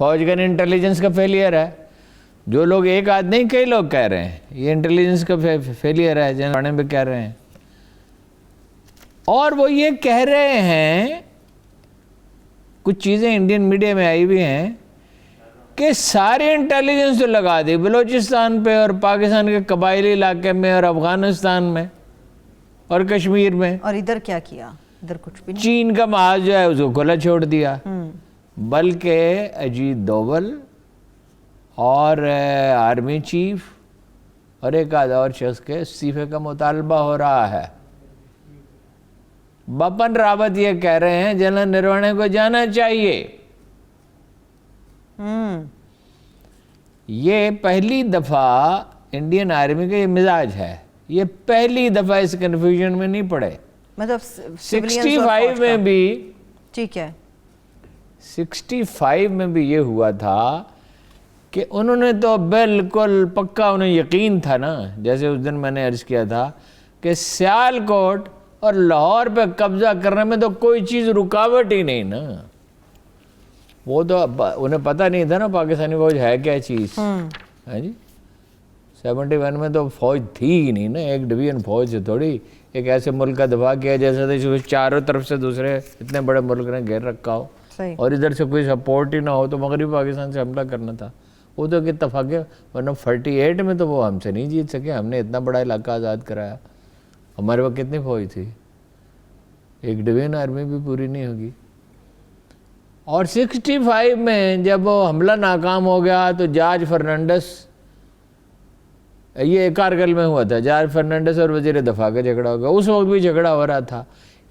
فوج کا انٹیلیجنس کا فیلئر ہے. جو لوگ ایک آدھ نہیں کئی لوگ کہہ رہے ہیں یہ انٹیلیجنس کا فیلئر ہے جنہوں بھی کہہ رہے ہیں. اور وہ یہ کہہ رہے ہیں کچھ چیزیں انڈین میڈیا میں آئی ہوئی ہیں کہ سارے انٹیلیجنس تو لگا دی بلوچستان پہ اور پاکستان کے قبائلی علاقے میں اور افغانستان میں اور کشمیر میں, اور ادھر کیا کیا؟ ادھر کچھ بھی نہیں. چین کا محاذ جو ہے اس کو کھلا چھوڑ دیا. بلکہ اجیت دوول اور آرمی چیف اور ایک آدھ اور شخص کے استعفے کا مطالبہ ہو رہا ہے. بپن راوت یہ کہہ رہے ہیں جنرل نروانے کو جانا چاہیے. یہ پہلی دفعہ انڈین آرمی کا یہ مزاج ہے, یہ پہلی دفعہ اس کنفیوژن میں نہیں پڑے. مطلب 65 میں بھی, ٹھیک ہے, 65 میں بھی یہ ہوا تھا کہ انہوں نے تو بالکل پکا انہیں یقین تھا نا, جیسے اس دن میں نے عرض کیا تھا کہ سیالکوٹ اور لاہور پہ قبضہ کرنے میں تو کوئی چیز رکاوٹ ہی نہیں نا. وہ تو انہیں پتہ نہیں تھا نا پاکستانی فوج ہے کیا چیز. ہاں جی, 71 میں تو فوج تھی ہی نہیں نا, ایک ڈویژن فوج سے تھوڑی ایک ایسے ملک کا دفاع کیا جیسا تھا چاروں طرف سے دوسرے اتنے بڑے ملک نے گھیر رکھا ہو اور ادھر سے کوئی سپورٹ ہی نہ ہو تو مغربی پاکستان سے حملہ کرنا تھا. وہ تو کہ اتفاق ہے, ورنہ 48 میں تو وہ ہم سے نہیں جیت سکے. ہم نے اتنا بڑا علاقہ آزاد کرایا, ہمارے وقت کتنی فوج تھی, ایک ڈویژن آرمی بھی پوری نہیں ہوگی. اور 65 میں جب وہ حملہ ناکام ہو گیا تو جارج فرنانڈس, یہ کارگل میں ہوا تھا, جارج فرنانڈس اور وزیر دفاع کا جھگڑا ہو گیا. اس وقت بھی جھگڑا ہو رہا تھا.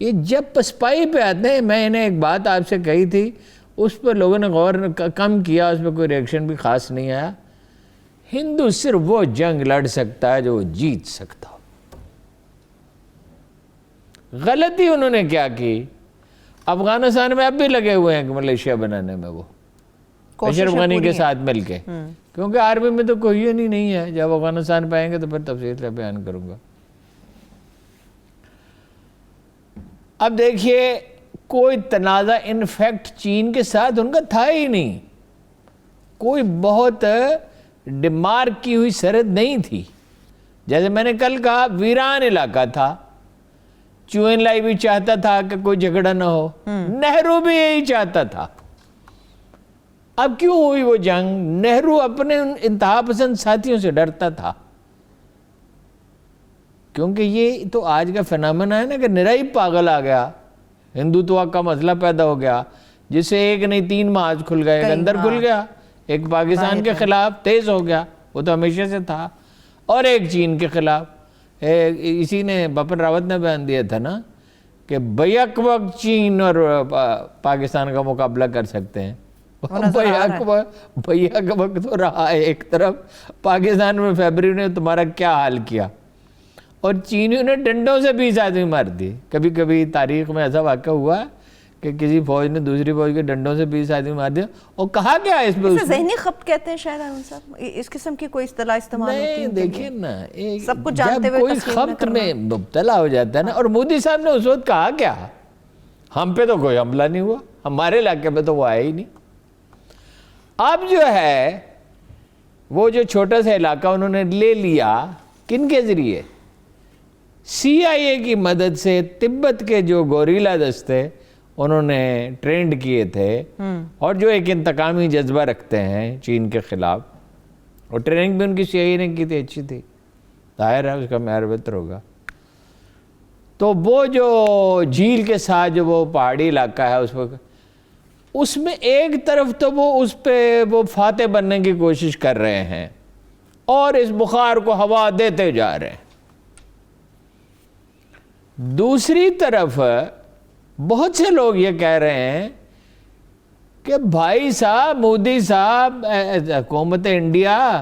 یہ جب پسپائی پہ آتے ہیں, میں انہیں ایک بات آپ سے کہی تھی, اس پہ لوگوں نے غور کم کیا, اس پہ کوئی ریئیکشن بھی خاص نہیں آیا. ہندو صرف وہ جنگ لڑ سکتا ہے جو وہ جیت سکتا ہو. غلطی انہوں نے کیا کی, افغانستان میں اب بھی لگے ہوئے ہیں کہ ملیشیا بنانے میں, وہ اشرف غنی کے ساتھ مل کے, کیونکہ آرمی میں تو کوئی نہیں ہے. جب افغانستان پہ آئیں گے تو پھر تفصیل سے بیان کروں گا. اب دیکھیے, کوئی تنازع انفیکٹ چین کے ساتھ ان کا تھا ہی نہیں, کوئی بہت ڈیمارک کی ہوئی سرحد نہیں تھی. جیسے میں نے کل کہا ویران علاقہ تھا, چوئن لائی بھی چاہتا تھا کہ کوئی جھگڑا نہ ہو, نہرو بھی یہی چاہتا تھا. اب کیوں ہوئی وہ جنگ؟ نہرو اپنے انتہا پسند ساتھیوں سے ڈرتا تھا, کیونکہ یہ تو آج کا فینامنا ہے نا کہ نرائی پاگل آ گیا, ہندوتوا کا مسئلہ پیدا ہو گیا, جس سے ایک نہیں 3 محاذ کھل گئے. ایک اندر کھل گیا, ایک پاکستان کے خلاف تیز ہو گیا, وہ تو ہمیشہ سے تھا, اور ایک چین کے خلاف. اسی نے بپن راوت نے بیان دیا تھا نا کہ بیک وقت چین اور پاکستان کا مقابلہ کر سکتے ہیں. بیک وقت تو رہا ہے ایک طرف, پاکستان میں فیبری نے تمہارا کیا حال کیا, اور چینیوں نے ڈنڈوں سے 20 آدمی مار دی. کبھی کبھی تاریخ میں ایسا واقعہ ہوا کہ کسی فوج نے دوسری فوج کے ڈنڈوں سے 20 آدمی مار دیا. اور کہا کیا اس پہ, اسے ذہنی خپت کہتے ہیں شاید ارون صاحب, اس قسم کی کوئی اصطلاح استعمال ہوتی ہے؟ دیکھیں نا, سب کچھ جانتے ہوئے کوئی خپت میں مبتلا ہو جاتا ہے نا. اور مودی صاحب نے اس وقت کہا کیا, ہم پہ تو کوئی حملہ نہیں ہوا, ہمارے علاقے پہ تو وہ آیا ہی نہیں. اب جو ہے وہ جو چھوٹا سا علاقہ انہوں نے لے لیا, کن کے ذریعے؟ CIA کی مدد سے. تبت کے جو گوریلا دستے انہوں نے ٹرینڈ کیے تھے, اور جو ایک انتقامی جذبہ رکھتے ہیں چین کے خلاف, اور ٹریننگ بھی ان کی CIA نے کی تھی, اچھی تھی, ظاہر ہے اس کا معیار بہتر ہوگا. تو وہ جو جھیل کے ساتھ جو وہ پہاڑی علاقہ ہے, اس میں ایک طرف تو وہ اس پہ وہ فاتح بننے کی کوشش کر رہے ہیں, اور اس بخار کو ہوا دیتے جا رہے ہیں. دوسری طرف بہت سے لوگ یہ کہہ رہے ہیں کہ بھائی صاحب, مودی صاحب, حکومت انڈیا,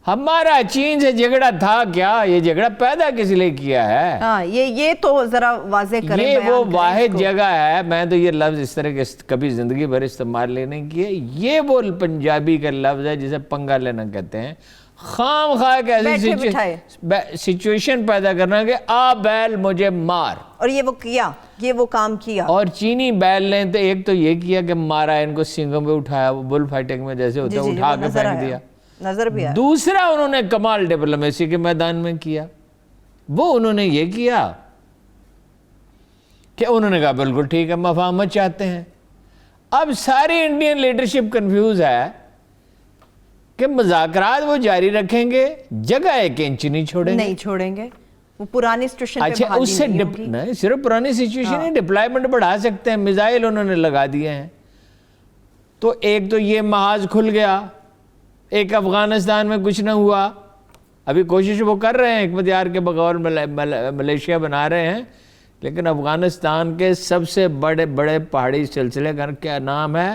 ہمارا چین سے جھگڑا تھا کیا؟ یہ جھگڑا پیدا کس لیے کیا ہے؟ ہاں, یہ تو ذرا واضح کریں. یہ وہ واحد جگہ ہے, میں تو یہ لفظ اس طرح کے کبھی زندگی بھر استعمال نہیں کیے, یہ وہ پنجابی کا لفظ ہے جسے پنگا لینا کہتے ہیں. خام خواہ ایک ایسی سچویشن پیدا کرنا کہ آ بیل مجھے مار، اور یہ وہ کام کیا. اور چینی بیل نے تو ایک تو یہ کیا کہ مارا ان کو سینگوں پہ اٹھایا، وہ بل فائٹنگ میں جیسے ہوتا ہے اٹھا کے پھینک دیا. نظر بھی آیا. دوسرا انہوں نے کمال ڈپلومیسی کے میدان میں کیا، وہ انہوں نے یہ کیا کہ انہوں نے کہا بالکل ٹھیک ہے، مفاہمت چاہتے ہیں. اب ساری انڈین لیڈرشپ کنفیوز ہے کہ مذاکرات وہ جاری رکھیں گے، جگہ ایک انچ نہیں چھوڑیں گے. وہ پرانی سچویشن پہ اچھا اس سے نہیں صرف پرانی سچویشن ہے، ڈپلائمنٹ بڑھا سکتے ہیں. میزائل انہوں نے لگا دیے ہیں، تو ایک تو یہ محاذ کھل گیا. ایک افغانستان میں کچھ نہ ہوا، ابھی کوشش وہ کر رہے ہیں حکمت یار کے بغور ملیشیا بنا رہے ہیں، لیکن افغانستان کے سب سے بڑے بڑے پہاڑی سلسلے کا کیا نام ہے؟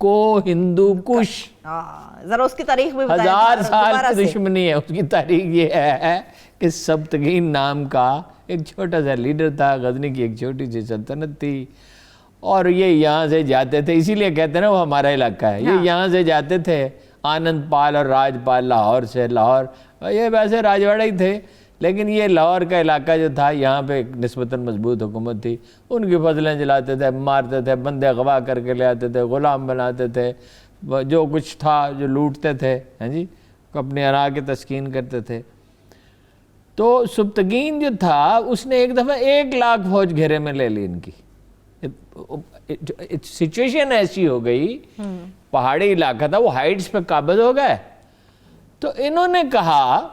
کو ہندو کش. ذرا اس کی تاریخ بھی بتائیں. 1000 سال کی دشمنی ہے. اس کی تاریخ یہ ہے کہ سبتگین نام کا ایک چھوٹا سا لیڈر تھا، غزنی کی ایک چھوٹی سی سلطنت تھی، اور یہ یہاں سے جاتے تھے، اسی لیے کہتے ہیں نا وہ ہمارا علاقہ ہے. یہ یہاں سے جاتے تھے، آنند پال اور راج پال لاہور سے. لاہور یہ ویسے راجواڑہ ہی تھے، لیکن یہ لاہور کا علاقہ جو تھا یہاں پہ ایک نسبتاً مضبوط حکومت تھی. ان کی فضلیں جلاتے تھے، مارتے تھے، بندے اغوا کر کے لے آتے تھے، غلام بناتے تھے، جو کچھ تھا جو لوٹتے تھے، ہاں جی، اپنی انا کی تسکین کرتے تھے. تو سبتگین جو تھا اس نے ایک دفعہ 1 لاکھ فوج گھیرے میں لے لی ان کی. سچویشن ایسی ہو گئی، پہاڑی علاقہ تھا، وہ ہائٹس پہ قابض ہو گئے. تو انہوں نے کہا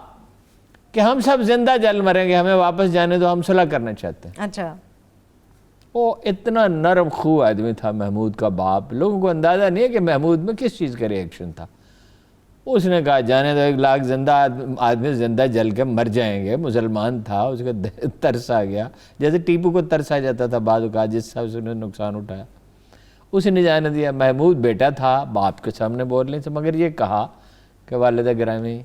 کہ ہم سب زندہ جل مریں گے، ہمیں واپس جانے دو، ہم صلح کرنا چاہتے ہیں. اچھا. وہ اتنا نرم خو آدمی تھا محمود کا باپ، لوگوں کو اندازہ نہیں ہے کہ محمود میں کس چیز کا ریئیکشن تھا. اس نے کہا جانے دو، 1 لاکھ زندہ آدمی زندہ جل کے مر جائیں گے. مسلمان تھا، اس کا ترس آ گیا، جیسے ٹیپو کو ترس آ جاتا تھا بعض اوقات جس سے اس نے نقصان اٹھایا. اس نے جانے دیا. محمود بیٹا تھا، باپ کے سامنے بول نہیں تھا، مگر یہ کہا کہ والدہ گرامی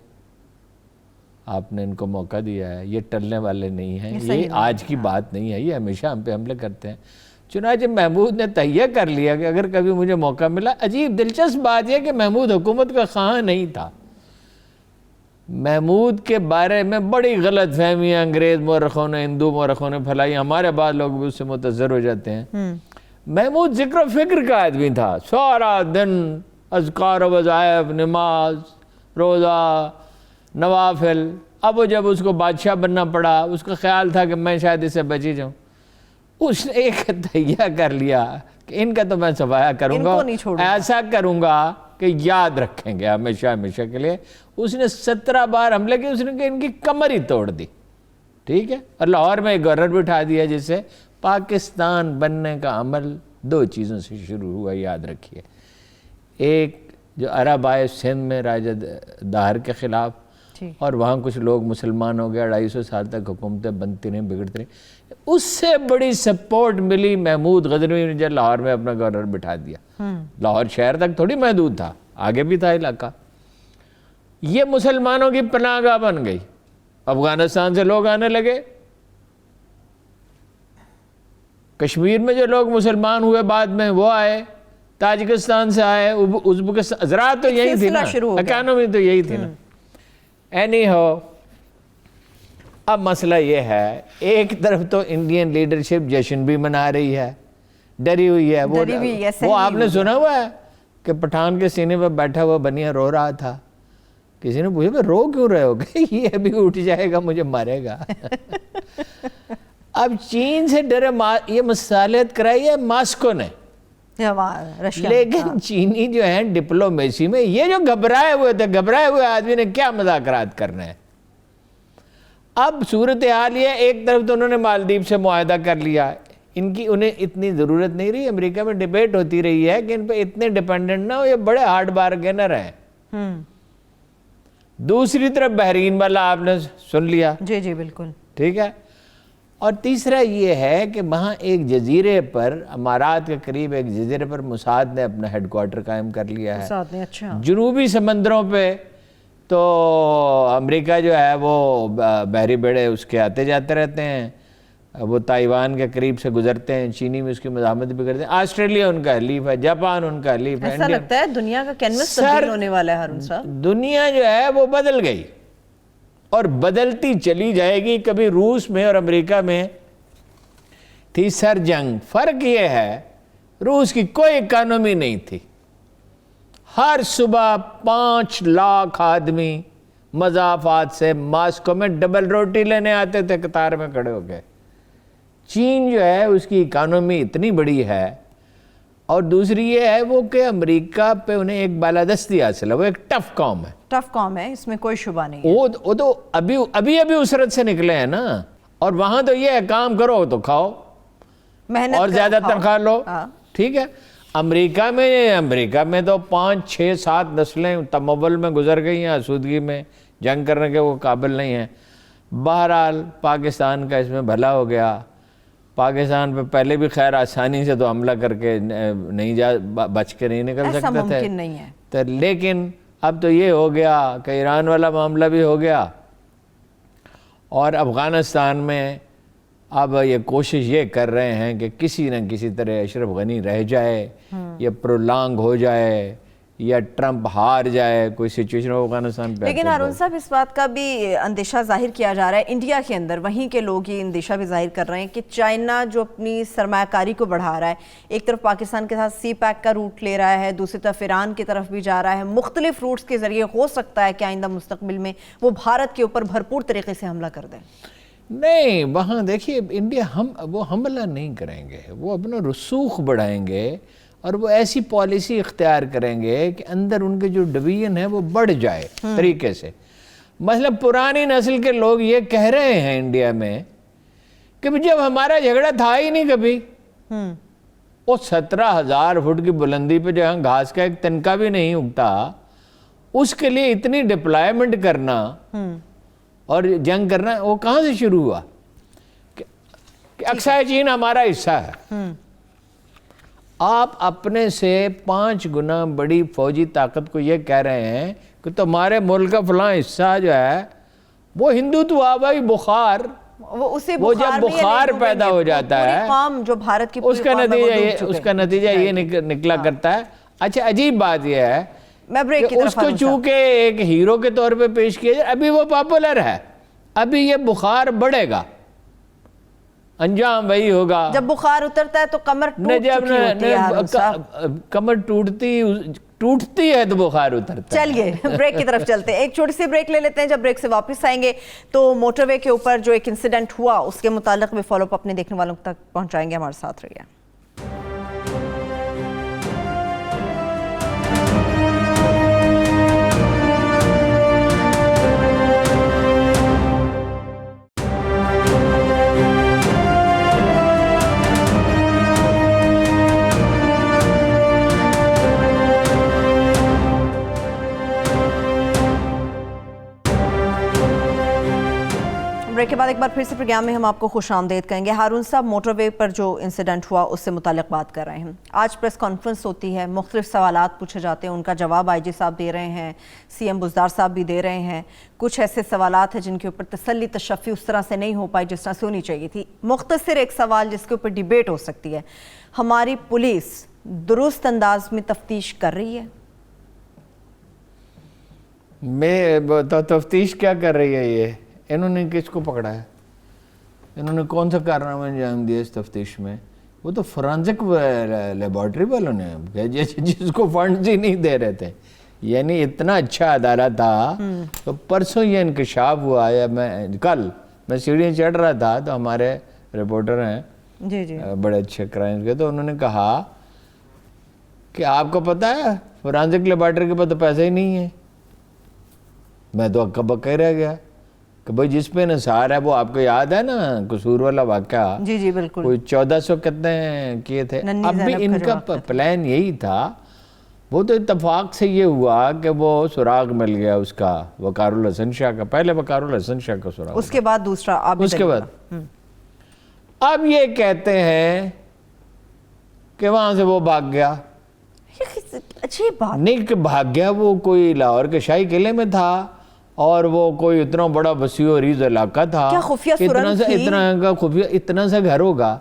آپ نے ان کو موقع دیا ہے، یہ ٹلنے والے نہیں ہیں، یہ آج کی بات نہیں ہے، یہ ہمیشہ ہم پہ حملے کرتے ہیں. چنانچہ محمود نے تہیہ کر لیا کہ اگر کبھی مجھے موقع ملا. عجیب دلچسپ بات یہ کہ محمود حکومت کا خواہاں نہیں تھا. محمود کے بارے میں بڑی غلط فہمیاں انگریز مورخوں نے، ہندو مورخوں نے پھیلائی. ہمارے بعض لوگ بھی اس سے متاثر ہو جاتے ہیں. محمود ذکر و فکر کا آدمی تھا، سارا دن اذکار و وظائف، نماز، روزہ، نوافل. اب وہ جب اس کو بادشاہ بننا پڑا، اس کا خیال تھا کہ میں شاید اس سے بچی جاؤں. اس نے ایک تہیہ کر لیا کہ ان کا تو میں صفایا کروں گا، ایسا کروں گا کہ یاد رکھیں گے ہمیشہ ہمیشہ کے لیے. اس نے 17 بار حملے کیے، اس نے کہ ان کی کمر ہی توڑ دی. ٹھیک ہے. اور لاہور میں ایک گورنر بٹھا دیا، جس سے پاکستان بننے کا عمل 2 چیزوں سے شروع ہوا، یاد رکھیے. ایک جو عرب آئے سندھ میں راجہ داہر کے خلاف، اور وہاں کچھ لوگ مسلمان ہو گئے، 250 سال تک حکومتیں بنتی رہیں، بگڑتی رہیں. اس سے بڑی سپورٹ ملی محمود غزنوی نے جب لاہور میں اپنا گورنر بٹھا دیا. لاہور شہر تک تھوڑی محدود تھا، آگے بھی تھا علاقہ. یہ مسلمانوں کی پناہ گاہ بن گئی. افغانستان سے لوگ آنے لگے، کشمیر میں جو لوگ مسلمان ہوئے بعد میں وہ آئے، تاجکستان سے آئے، ازبکستان، زراعت تو یہی تھی نا، اکانومی تو یہی تھی نا. اینی ہو، اب مسئلہ یہ ہے، ایک طرف تو انڈین لیڈرشپ جشن بھی منا رہی ہے، ڈری ہوئی ہے. وہ آپ نے سنا ہوا ہے کہ پٹھان کے سینے پہ بیٹھا ہوا بنیا رو رہا تھا. کسی نے پوچھا رو کیوں رہے ہو؟ کہ یہ ابھی اٹھ جائے گا، مجھے مارے گا. اب چین سے ڈرے، یہ مصالحت کرائی ہے ماسکو نے، لیکن چینی جو ہیں ڈپلومیسی میں یہ جو گھبرائے ہوئے تھے، گھبرائے ہوئے آدمی نے کیا مذاکرات کرنا ہے. اب صورتحال یہ، ایک طرف تو انہوں نے مالدیپ سے معاہدہ کر لیا، انہیں اتنی ضرورت نہیں رہی. امریکہ میں ڈیبیٹ ہوتی رہی ہے کہ ان پہ اتنے ڈیپینڈنٹ نہ ہو، یہ بڑے ہارڈ بارگینر ہیں. دوسری طرف بحرین والا آپ نے سن لیا. جی جی بالکل ٹھیک ہے. اور تیسرا یہ ہے کہ وہاں ایک جزیرے پر، امارات کے قریب ایک جزیرے پر موساد نے اپنا ہیڈ کوارٹر قائم کر لیا ہے. اچھا. جنوبی سمندروں پہ تو امریکہ جو ہے وہ بحری بیڑے اس کے آتے جاتے رہتے ہیں. وہ تائیوان کے قریب سے گزرتے ہیں, چینی میں اس کی مزاحمت بھی کرتے ہیں. آسٹریلیا ان کا حلیف ہے, جاپان ان کا حلیف ہے. ایسا لگتا ہے دنیا کا کینوس تبدیل ہونے والا ہے ہارون صاحب. دنیا جو ہے وہ بدل گئی اور بدلتی چلی جائے گی. کبھی روس میں اور امریکہ میں تھی سر جنگ. فرق یہ ہے روس کی کوئی اکانومی نہیں تھی. ہر صبح 5 لاکھ آدمی مضافات سے ماسکو میں ڈبل روٹی لینے آتے تھے قطار میں کھڑے ہو کے. چین جو ہے اس کی اکانومی اتنی بڑی ہے, اور دوسری یہ ہے وہ کہ امریکہ پہ انہیں ایک بالادستی حاصل ہے. وہ ایک ٹف قوم ہے, ٹف قوم ہے, اس میں کوئی شبہ نہیں ہے. وہ تو ابھی اسرت سے نکلے ہیں نا. اور وہاں تو یہ ہے کام کرو تو کھاؤ, محنت اور زیادہ تنخواہ لو. ٹھیک ہے. امریکہ میں تو 5 6 7 نسلیں تمول میں گزر گئی ہیں, آسودگی میں, جنگ کرنے کے وہ قابل نہیں ہیں. بہرحال پاکستان کا اس میں بھلا ہو گیا. پاکستان پہ پہلے بھی خیر آسانی سے تو حملہ کر کے نہیں بچ کے نہیں نکل سکتے تھے, ایسا ممکن نہیں ہے. لیکن اب تو یہ ہو گیا کہ ایران والا معاملہ بھی ہو گیا, اور افغانستان میں اب یہ کوشش یہ کر رہے ہیں کہ کسی نہ کسی طرح اشرف غنی رہ جائے, یا پرولانگ ہو جائے, یا ٹرمپ ہار جائے, کوئی سچویشن ہو افغانستان پہ. لیکن ہارون صاحب اس بات کا بھی اندیشہ ظاہر کیا جا رہا ہے انڈیا کے اندر, وہیں کے لوگ یہ اندیشہ بھی ظاہر کر رہے ہیں کہ چائنا جو اپنی سرمایہ کاری کو بڑھا رہا ہے, ایک طرف پاکستان کے ساتھ سی پیک کا روٹ لے رہا ہے, دوسری طرف ایران کی طرف بھی جا رہا ہے, مختلف روٹس کے ذریعے ہو سکتا ہے کہ آئندہ مستقبل میں وہ بھارت کے اوپر بھرپور طریقے سے حملہ کر دیں. نہیں, وہاں دیکھیے انڈیا وہ حملہ نہیں کریں گے, وہ اپنا رسوخ بڑھائیں گے, اور وہ ایسی پالیسی اختیار کریں گے کہ اندر ان کے جو ڈویژن ہے وہ بڑھ جائے طریقے سے. مثلا پرانی نسل کے لوگ یہ کہہ رہے ہیں انڈیا میں کہ جب ہمارا جھگڑا تھا ہی نہیں کبھی, وہ 17,000 فٹ کی بلندی پہ جہاں گھاس کا ایک تنکا بھی نہیں اگتا, اس کے لیے اتنی ڈپلائمنٹ کرنا اور جنگ کرنا, وہ کہاں سے شروع ہوا؟ کہ اقصی چین ہمارا حصہ ہے. آپ اپنے سے 5 گنا بڑی فوجی طاقت کو یہ کہہ رہے ہیں کہ تمہارے ملک کا فلاں حصہ جو ہے وہ ہندوتو آبائی بخار, وہ جب بخار پیدا ہو جاتا ہے اس کا نتیجہ یہ نکلا کرتا ہے. اچھا, عجیب بات یہ ہے کہ اس کو چونکہ ایک ہیرو کے طور پہ پیش کیا جائے, ابھی وہ پاپولر ہے, ابھی یہ بخار بڑھے گا, انجام وہی ہوگا. جب بخار اترتا ہے تو کمر ٹوٹ چکی ہوتی ہے ہارون صاحب. کمر ٹوٹتی ہے تو بخار اترتا ہے. چلیے بریک کی طرف چلتے ہیں, ایک چھوٹی سی بریک لے لیتے ہیں. جب بریک سے واپس آئیں گے تو موٹر وے کے اوپر جو ایک انسیڈنٹ ہوا اس کے متعلق بھی فالو اپ اپنے دیکھنے والوں تک پہنچائیں گے. ہمارے ساتھ رہیے. بریک کے بعد ایک بار پھر سے پروگرام میں ہم آپ کو خوش آمدید کہیں گے. ہارون صاحب موٹر وے پر جو انسیڈنٹ ہوا اس سے متعلق بات کر رہے ہیں. آج پریس کانفرنس ہوتی ہے, مختلف سوالات پوچھے جاتے ہیں, ان کا جواب آئی جی صاحب دے رہے ہیں, سی ایم بزدار صاحب بھی دے رہے ہیں. کچھ ایسے سوالات ہیں جن کے اوپر تسلی تشفی اس طرح سے نہیں ہو پائی جس طرح سے ہونی چاہیے تھی. مختصر ایک سوال جس کے اوپر ڈیبیٹ ہو سکتی ہے, ہماری پولیس درست انداز میں تفتیش کر رہی ہے؟ تفتیش کیا کر رہی ہے؟ یہ انہوں نے کس کو پکڑا ہے؟ انہوں نے کون سا کارنامہ انجام دیا اس تفتیش میں؟ وہ تو فرانزک لیبارٹری والوں نے, جس کو فنڈز ہی نہیں دے رہے تھے. یعنی اتنا اچھا ادارہ تھا. تو پرسوں یہ انکشاف ہوا, یا کل میں سیڑھیاں چڑھ رہا تھا تو ہمارے رپورٹر ہیں جی بڑے اچھے کرائم کے, تو انہوں نے کہا کہ آپ کو پتہ ہے فرانزک لیبارٹری کے پاس تو پیسے ہی نہیں ہیں. میں تو اکا بکا رہ گیا کہ بھائی جس پہ نثار ہے, وہ آپ کو یاد ہے نا قصور والا واقعہ؟ جی بالکل. کوئی 1400 کتنے کیے تھے. اب بھی ان کا پلان یہی تھا. وہ تو اتفاق سے یہ ہوا کہ وہ سراغ مل گیا اس کا, وقار الحسن شاہ کا. پہلے وقار الحسن شاہ کا سراغ, اس کے بعد دوسرا, اس کے بعد اب یہ کہتے ہیں کہ وہاں سے وہ بھاگ گیا. اچھی بات نہیں کہ بھاگ گیا, وہ کوئی لاہور کے شاہی قلعے میں تھا, اور وہ کوئی اتنا بڑا وسیع و عریض علاقہ تھا, کیا خفیہ سرنگ تھی؟ اتنا سا گھر ہوگا.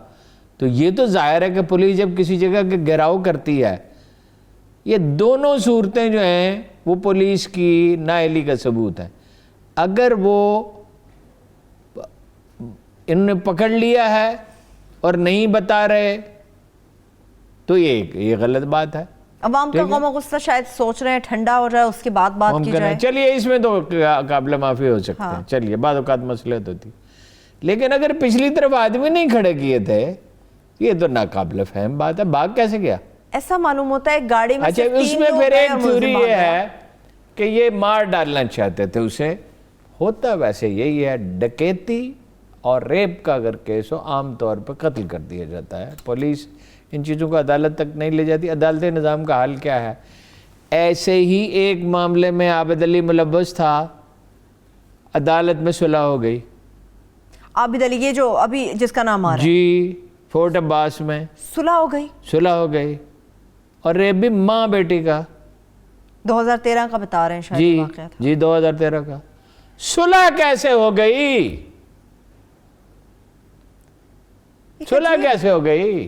تو یہ تو ظاہر ہے کہ پولیس جب کسی جگہ کے گھیراؤ کرتی ہے, یہ دونوں صورتیں جو ہیں وہ پولیس کی نااہلی کا ثبوت ہے. اگر وہ انہوں نے پکڑ لیا ہے اور نہیں بتا رہے تو یہ غلط بات ہے. عوام کا غم و غصہ شاید سوچ رہے ہیں ٹھنڈا ہو جائے, اس کے بعد بات کی جائے. چلیے اس میں تو قابل معافی ہو سکتے ہیں, چلیے بعض اوقات مسئلہ تو تھی. لیکن اگر پچھلی طرف آدمی نہیں کھڑے کیے تھے, یہ تو ناقابل فہم بات ہے. بھاگ کیسے گیا؟ ایسا معلوم ہوتا ہے گاڑی میں اچھا, اس میں پھر ایک تھیوری یہ ہے کہ یہ مار ڈالنا چاہتے تھے اسے. ہوتا ویسے یہی ہے, ڈکیتی اور ریپ کا اگر کیس ہو عام طور پہ قتل کر دیا جاتا ہے. پولیس ان چیزوں کو عدالت تک نہیں لے جاتی. عدالتی نظام کا حال کیا ہے؟ ایسے ہی ایک معاملے میں عابد علی ملوث تھا, عدالت میں صلح ہو گئی. عابد علی یہ جو ابھی جس کا نام آ رہا ہے, جی, فورٹ عباس میں صلح ہو گئی. صلح ہو گئی. اور ریپ بھی ماں بیٹی کا, 2013 کا بتا رہے ہیں شاید جی واقعہ تھا. جی 2013 کا. صلح کیسے ہو گئی؟ صلح کیسے ہو گئی؟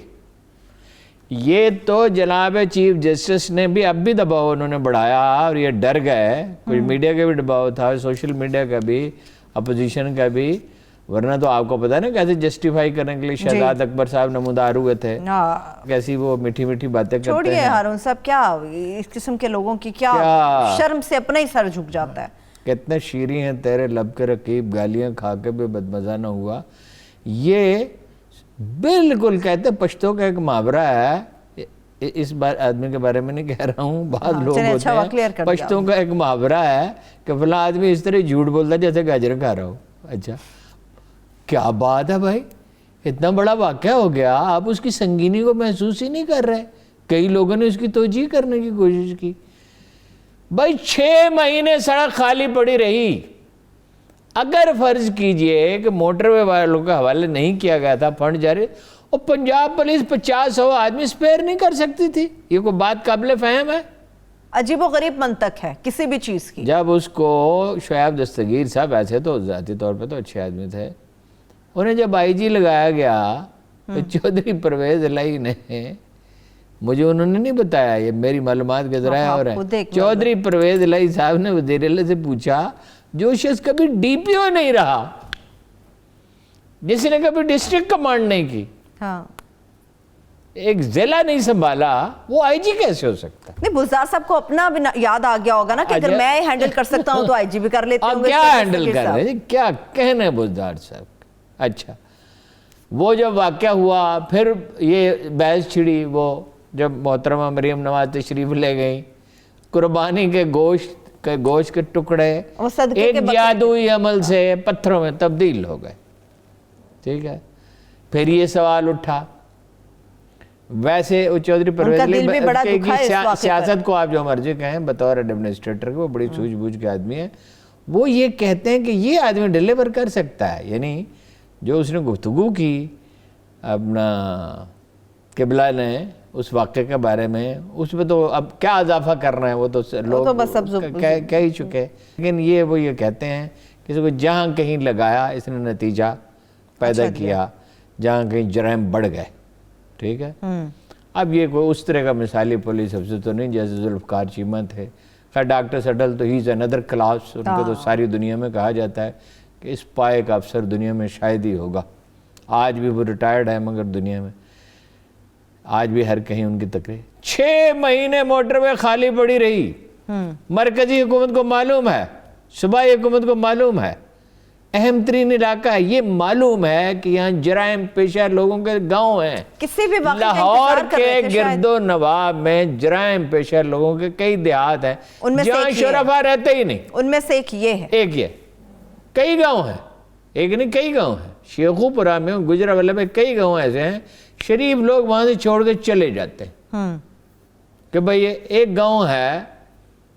یہ تو جناب چیف جسٹس نے بھی اب بھی دباؤ انہوں نے بڑھایا, اور یہ ڈر گئے. کچھ میڈیا کا بھی دباؤ تھا, سوشل میڈیا کا بھی, اپوزیشن کا بھی. ورنہ تو آپ کو پتا نا کیسے جسٹیفائی کرنے کے لیے شہزاد اکبر صاحب نمودار ہوئے تھے, کیسی وہ میٹھی میٹھی باتیں کرتے ہیں. چھوڑیے ہارون صاحب, کیا اس قسم کے لوگوں کی کیا شرم سے اپنا ہی سر جھک جاتا ہے. کتنے شیریں ہیں تیرے لب کے رقیب, گالیاں کھا کے بھی بدمزہ نہ ہوا. یہ بالکل کہتے پشتوں کا ایک محاورہ ہے, اس بار آدمی کے بارے میں نہیں کہہ رہا ہوں, بعض لوگ ہوتے ہیں پشتوں کا ایک محاورہ ہے کہ فلاں آدمی اس طرح جھوٹ بولتا جیسے گاجر کھا رہا ہو. اچھا کیا بات ہے بھائی, اتنا بڑا واقعہ ہو گیا, آپ اس کی سنگینی کو محسوس ہی نہیں کر رہے. کئی لوگوں نے اس کی توجیہ کرنے کی کوشش کی. بھائی 6 مہینے سڑک خالی پڑی رہی. اگر فرض کیجئے کہ موٹر وے والوں کا حوالے نہیں کیا گیا تھا فنڈ جاری, اور پنجاب پولیس 50-100 آدمی سپیئر نہیں کر سکتی تھی, یہ کوئی بات قابل فہم ہے؟ عجیب و غریب منطق ہے کسی بھی چیز کی. جب اس کو شعیب دستگیر صاحب, ایسے تو ذاتی طور پہ تو اچھے آدمی تھے, انہیں جب آئی جی لگایا گیا تو چودھری پرویز الہی نے, مجھے انہوں نے نہیں بتایا, یہ میری معلومات کے ذرائع اور ہے, چودھری پرویز الہی صاحب نے وزیر اعلیٰ سے پوچھا, جو شخص کبھی ڈی پی او نہیں رہا, جس نے کبھی ڈسٹرکٹ کمانڈ نہیں کی, ایک ضلع نہیں سنبھالا, وہ آئی جی کیسے ہو سکتا؟ نہیں, بزدار صاحب کو اپنا بھی یاد آ گیا ہوگا نا کہ اگر میں ہینڈل کر سکتا ہوں تو آئی جی بھی کر لیتے ہوں گے. کیا ہینڈل کر رہے ہیں, کیا کہنا ہے بزدار صاحب. اچھا, وہ جب واقعہ ہوا پھر یہ بحث چھڑی, وہ جب محترمہ مریم نواز تشریف لے گئیں, قربانی کے گوشت کے ٹکڑے ایک جادوئی عمل سے پتھروں میں تبدیل ہو گئے. ٹھیک ہے, پھر یہ سوال اٹھا. ویسے چودھری پرویز الہی سیاست کو آپ جو مرضی کہیں, بطور ایڈمنسٹریٹر کے وہ بڑی سوجھ بوجھ کے آدمی ہیں. وہ یہ کہتے ہیں کہ یہ آدمی ڈیلیور کر سکتا ہے, یعنی جو اس نے گفتگو کی اپنا قبلہ نے اس واقعے کے بارے میں, اس میں تو اب کیا اضافہ کرنا ہے, وہ تو لوگ کہہ ہی چکے. لیکن وہ یہ کہتے ہیں کہ اس کو جہاں کہیں لگایا اس نے نتیجہ پیدا کیا, جہاں کہیں جرائم بڑھ گئے. ٹھیک ہے, اب یہ کوئی اس طرح کا مثالی پولیس افسر تو نہیں جیسے ذوالفقار چیمہ تھے. خیر ڈاکٹر سڈل تو ہی از اندر کلاس, ان کو تو ساری دنیا میں کہا جاتا ہے کہ اس پائے کا افسر دنیا میں شاید ہی ہوگا. آج بھی وہ ریٹائرڈ ہے, مگر دنیا میں آج بھی ہر کہیں ان کی تقریر. 6 مہینے موٹر وے خالی پڑی رہی. مرکزی حکومت کو معلوم ہے, صوبائی حکومت کو معلوم ہے, اہم ترین علاقہ ہے, یہ معلوم ہے کہ یہاں جرائم پیشہ لوگوں کے گاؤں ہیں. لاہور کے گرد و نواح میں جرائم پیشہ لوگوں کے کئی دیہات ہیں جہاں شرفا رہتے ہی نہیں. ان میں سے ایک یہ ہے, ایک یہ کئی گاؤں ہیں, ایک نہیں کئی گاؤں ہیں. شیخو پورہ میں, گجرانوالہ میں کئی گاؤں ایسے ہیں, شریف لوگ وہاں سے چھوڑ کے چلے جاتے ہیں کہ بھئی یہ ایک گاؤں ہے,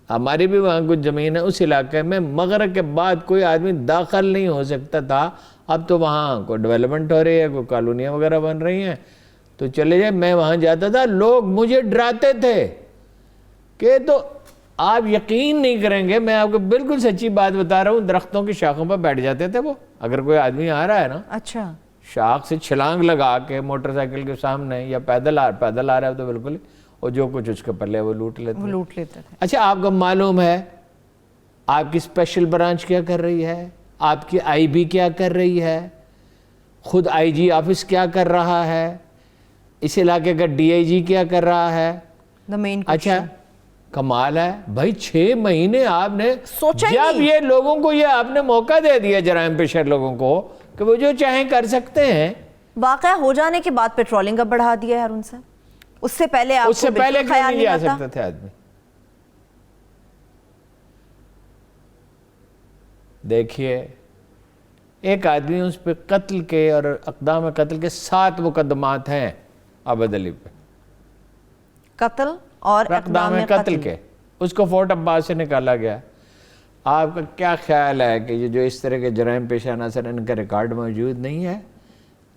ہماری بھی وہاں کچھ زمین ہے, اس علاقے میں مغرب کے بعد کوئی آدمی داخل نہیں ہو سکتا تھا. اب تو وہاں کوئی ڈیولپمنٹ ہو رہی ہے, کوئی کالونیاں وغیرہ بن رہی ہیں, تو چلے جائے. میں وہاں جاتا تھا, لوگ مجھے ڈراتے تھے کہ تو آپ یقین نہیں کریں گے، میں آپ کو بالکل سچی بات بتا رہا ہوں، درختوں کی شاخوں پر بیٹھ جاتے تھے وہ. اگر کوئی آدمی آ رہا ہے نا، اچھا شاخ سے چھلانگ لگا کے موٹر سائیکل کے سامنے یا پیدل آ رہا ہے تو بالکل، اور جو کچھ اس کے پلے وہ لوٹ لیتے تھے. اچھا آپ کو معلوم ہے آپ کی اسپیشل برانچ کیا کر رہی ہے، آپ کی آئی بی کیا کر رہی ہے، خود آئی جی آفس کیا کر رہا ہے، اس علاقے کا ڈی آئی جی کیا کر رہا ہے. اچھا کمال ہے بھائی، 6 مہینے آپ نے سوچا ہی جب نہیں. یہ لوگوں کو یہ آپ نے موقع دے دیا، جرائم پیشہ لوگوں کو، کہ وہ جو چاہیں کر سکتے ہیں. واقعہ ہو جانے کے بعد پیٹرولنگ کا بڑھا دیا ہے ہارون صاحب، اس سے پہلے آپ اس سے کو پہلے بالکل کیوں خیال نہیں جا آتا؟ سکتے تھے آدمی؟ دیکھیے ایک آدمی، اس پہ قتل کے اور اقدام قتل کے 7 مقدمات ہیں عابد علی پہ، قتل اور اقدام قتل کے. اس کو فورٹ عباس سے نکالا گیا. آپ کا کیا خیال ہے کہ یہ جو اس طرح کے جرائم پیشہ عناصر، ان کا ریکارڈ موجود نہیں ہے؟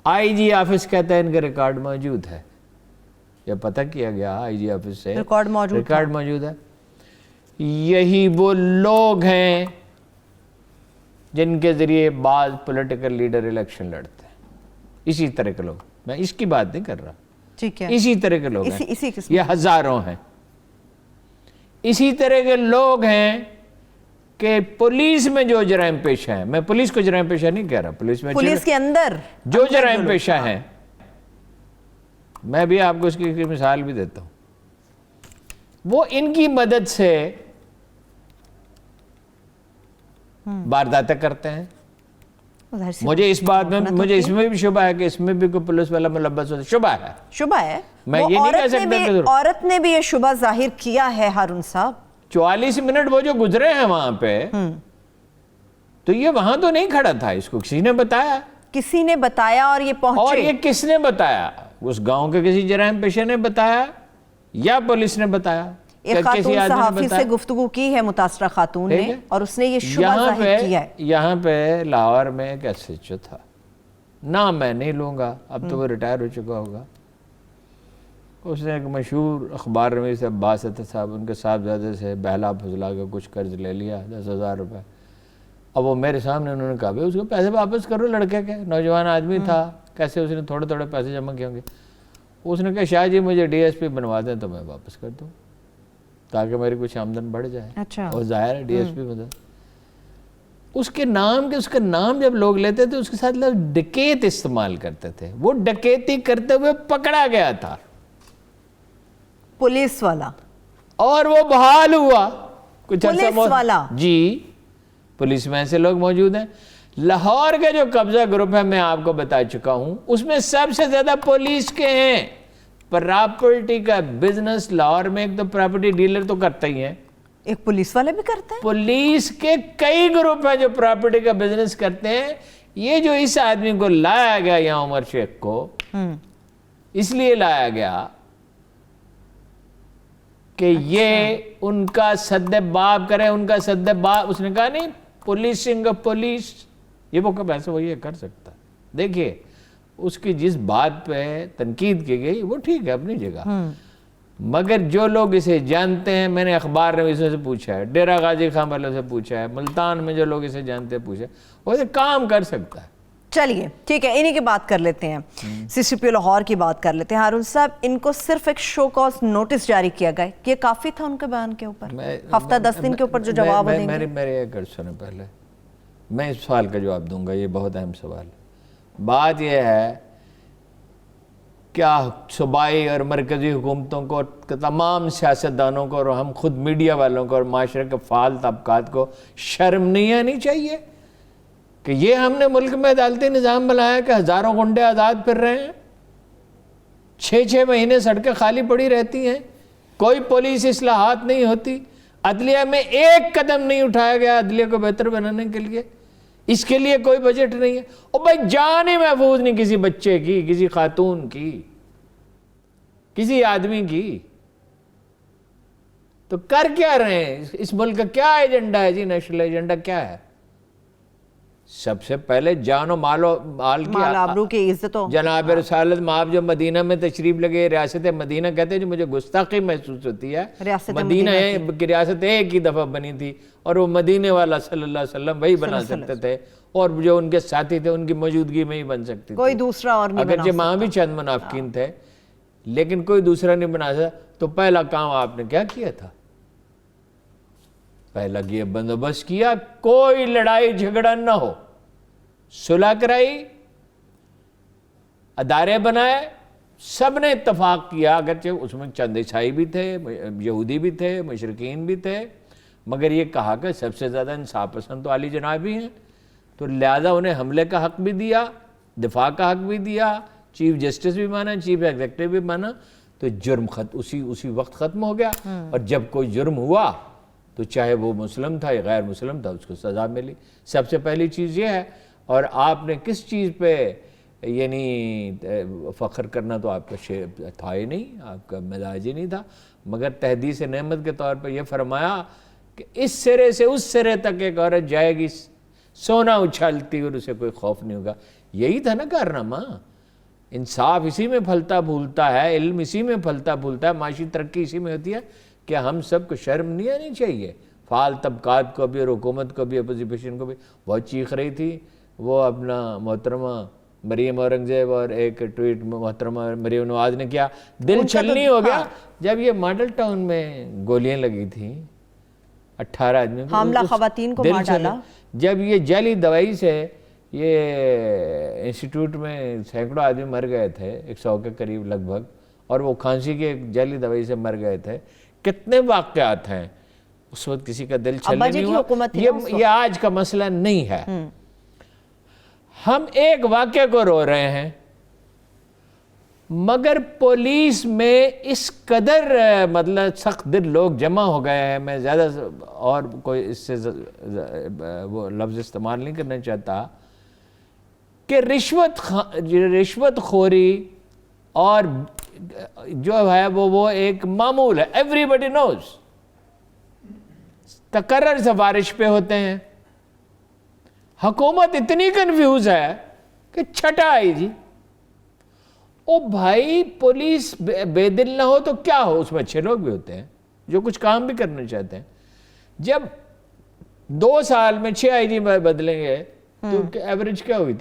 آئی جی آفس کہتا ہے ان کا ریکارڈ موجود ہے. یہ پتہ کیا گیا آئی جی آفس سے، ریکارڈ موجود ہے. یہی وہ لوگ ہیں جن کے ذریعے بعض پولیٹیکل لیڈر الیکشن لڑتے ہیں. اسی طرح کے لوگ، میں اس کی بات نہیں کر رہا، ٹھیک ہے، اسی طرح کے لوگ ہیں. اسی قسم یہ ہزاروں ہیں. اسی طرح کے لوگ ہیں کہ پولیس میں جو جرائم پیشہ ہیں، میں پولیس کو جرائم پیشہ نہیں کہہ رہا، پولیس کے اندر جو جرائم پیشہ ہیں، میں بھی آپ کو اس کی مثال بھی دیتا ہوں. وہ ان کی مدد سے وارداتیں کرتے ہیں. مجھے اس بات میں، مجھے اس میں بھی شبہ ہے کہ اس میں بھی کوئی پولیس والا ملبس ہوتا ہے. شبہ ہے. میں یہ نہیں کہہ سکتا کہ عورت نے بھی یہ شبہ ظاہر کیا ہے ہارون صاحب. 44 منٹ وہ جو گزرے ہیں وہاں پہ، تو یہ وہاں تو نہیں کھڑا تھا، اس کو کسی نے بتایا اور یہ پہنچے. اور یہ کس نے بتایا؟ اس گاؤں کے کسی جرائم پیشہ نے بتایا یا پولیس نے بتایا؟ ایک خاتون صحافی سے گفتگو کی ہے متاثرہ خاتون نے، اور اس نے یہ شبہ ظاہر کیا ہے. یہاں پہ لاہور میں ایک ایس ایچ او تھا، نام میں نہیں لوں گا، اب تو وہ ریٹائر ہو چکا ہوگا. اس نے ایک مشہور اخبار نویس سے عباس صاحب، ان کے صاحبزادے سے بہلا پھسلا کے کچھ قرض لے لیا 10,000 روپے. اب وہ میرے سامنے انہوں نے کہا بھائی اس کو پیسے واپس کرو، لڑکے کے، نوجوان آدمی تھا، کیسے اس نے تھوڑے تھوڑے پیسے جمع کیے ہوں گے. اس نے کہا شاہ جی مجھے ڈی ایس پی بنوا دیں تو میں واپس کر دوں تاکہ میری کچھ آمدن بڑھ جائے. اچھا. اور ظاہر ہے ڈی ایس پی بتا، اس کے نام جب لوگ لیتے تھے اس کے ساتھ لفظ ڈکیت استعمال کرتے تھے. وہ ڈکیتی کرتے ہوئے پکڑا گیا تھا، پولیس والا، اور وہ بحال ہوا کچھ پولیس والا. جی پولیس میں ایسے لوگ موجود ہیں. لاہور کا جو قبضہ گروپ ہے میں آپ کو بتا چکا ہوں، اس میں سب سے زیادہ پولیس کے ہیں. پراپرٹی کا بزنس لاہور میں ایک تو پراپرٹی ڈیلر تو کرتا ہی ہے، ایک پولیس والے بھی کرتے ہیں. پولیس کے کئی گروپ ہیں جو پراپرٹی کا بزنس کرتے ہیں. یہ جو اس آدمی کو لایا گیا یہاں عمر شیخ کو اس لیے لایا گیا کہ یہ ان کا سد باب کرے، ان کا سد باب. اس نے کہا نہیں پولیسنگ آف پولیس، یہ وہ کب ایسا وہ یہ کر سکتا. دیکھیے اس کی جس بات پہ تنقید کی گئی وہ ٹھیک ہے اپنی جگہ، مگر جو لوگ اسے جانتے ہیں، میں نے اخبار نویسوں سے پوچھا ہے، ڈیرہ غازی خان والوں سے پوچھا ہے، ملتان میں جو لوگ اسے جانتے ہیں پوچھا ہے، وہ اسے کام کر سکتا ہے. چلیے ٹھیک ہے، انہی کی بات کر لیتے ہیں، سی سی پی او لاہور کی بات کر لیتے ہیں. ہارون صاحب ان کو صرف ایک شو کاز نوٹس جاری کیا گیا، یہ کافی تھا ان کے بیان کے اوپر؟ ہفتہ 10 دن کے اوپر جو جواب دیں گے. میرے ایک سنیں پہلے، میں اس سوال کا جواب دوں گا، یہ بہت اہم سوال ہے. بات یہ ہے کیا صوبائی اور مرکزی حکومتوں کو، تمام سیاستدانوں کو، اور ہم خود میڈیا والوں کو اور معاشرے کے فعال طبقات کو شرم نہیں آنی چاہیے کہ یہ ہم نے ملک میں عدالتی نظام بنایا کہ ہزاروں گنڈے آزاد پھر رہے ہیں، 6 مہینے سڑکیں خالی پڑی رہتی ہیں، کوئی پولیس اصلاحات نہیں ہوتی، عدلیہ میں ایک قدم نہیں اٹھایا گیا عدلیہ کو بہتر بنانے کے لیے، اس کے لیے کوئی بجٹ نہیں ہے. اور بھائی جان ہی محفوظ نہیں کسی بچے کی، کسی خاتون کی، کسی آدمی کی. تو کر کیا رہے ہیں؟ اس ملک کا کیا ایجنڈا ہے جی؟ نیشنل ایجنڈا کیا ہے؟ سب سے پہلے جان و مال کی آبرو کی عزت ہو. جناب رسالت مآب جو مدینہ میں تشریف لگے، ریاست مدینہ کہتے ہیں جو مجھے گستاخی محسوس ہوتی ہے، مدینہ کی ریاست ایک ہی دفعہ بنی تھی اور وہ مدینے والا صلی اللہ علیہ وسلم وہی بنا سکتے تھے، اور جو ان کے ساتھی تھے ان کی موجودگی میں ہی بن سکتی تھی، کوئی دوسرا اور نہیں بنا اگرچہ وہاں بھی چند منافقین تھے لیکن کوئی دوسرا نہیں بنا سکتا. تو پہلا کام آپ نے کیا کیا تھا؟ پہلا یہ بندوبست کیا کوئی لڑائی جھگڑا نہ ہو، صلح کرائی، ادارے بنائے، سب نے اتفاق کیا، اگرچہ اس میں چند عیسائی بھی تھے، یہودی بھی تھے، مشرکین بھی تھے، مگر یہ کہا کہ سب سے زیادہ انصاف پسند تو علی جناب ہی ہیں، تو لہذا انہیں حملے کا حق بھی دیا، دفاع کا حق بھی دیا، چیف جسٹس بھی مانا، چیف ایگزیکٹو بھی مانا، تو جرم اسی وقت ختم ہو گیا. اور جب کوئی جرم ہوا تو چاہے وہ مسلم تھا یا غیر مسلم تھا اس کو سزا ملی. سب سے پہلی چیز یہ ہے. اور آپ نے کس چیز پہ یعنی فخر کرنا تو آپ کا تھا ہی نہیں، آپ کا مزاج ہی نہیں تھا، مگر تحدیث نعمت کے طور پر یہ فرمایا کہ اس سرے سے اس سرے تک ایک عورت جائے گی سونا اچھالتی اور اسے کوئی خوف نہیں ہوگا. یہی تھا نا کارنامہ. انصاف اسی میں پھلتا پھولتا ہے، علم اسی میں پھلتا پھولتا ہے، معاشی ترقی اسی میں ہوتی ہے کہ ہم سب کو شرم نہیں آنی چاہیے. فعال طبقات کو بھی اور حکومت کو بھی، اپوزیشن کو بھی بہت چیخ رہی تھی. وہ اپنا محترمہ مریم اورنگزیب اور ایک ٹویٹ محترمہ مریم نواز نے کیا، دل چھلنی ہو گیا جب یہ ماڈل ٹاؤن میں گولیاں لگی تھیں 18 آدمی کو، حاملہ خواتین کو مار ڈالا. جب یہ جعلی دوائی سے یہ انسٹیٹیوٹ میں سینکڑوں آدمی مر گئے تھے، 100 کے قریب لگ بھگ، اور وہ کھانسی کے جعلی دوائی سے مر گئے تھے. کتنے واقعات ہیں اس وقت کسی کا دل چھلنے نہیں ہوا. یہ آج کا مسئلہ نہیں ہے. ہم ایک واقعے کو رو رہے ہیں مگر پولیس میں اس قدر مطلب سخت دل لوگ جمع ہو گئے ہیں. میں زیادہ اور کوئی اس سے وہ لفظ استعمال نہیں کرنا چاہتا کہ رشوت خوری اور جو ہے وہ ایک معمول ہے. ایوری بڈی نوز. تقرر سفارش پہ ہوتے ہیں. حکومت اتنی کنفیوز ہے کہ چھٹا آئی جی. او بھائی پولیس بے دل نہ ہو تو کیا ہو؟ اس میں اچھے لوگ بھی ہوتے ہیں جو کچھ کام بھی کرنا چاہتے ہیں. جب 2 سال میں 6 آئی جی بدلیں گے تو ایوریج کیا ہوگی؟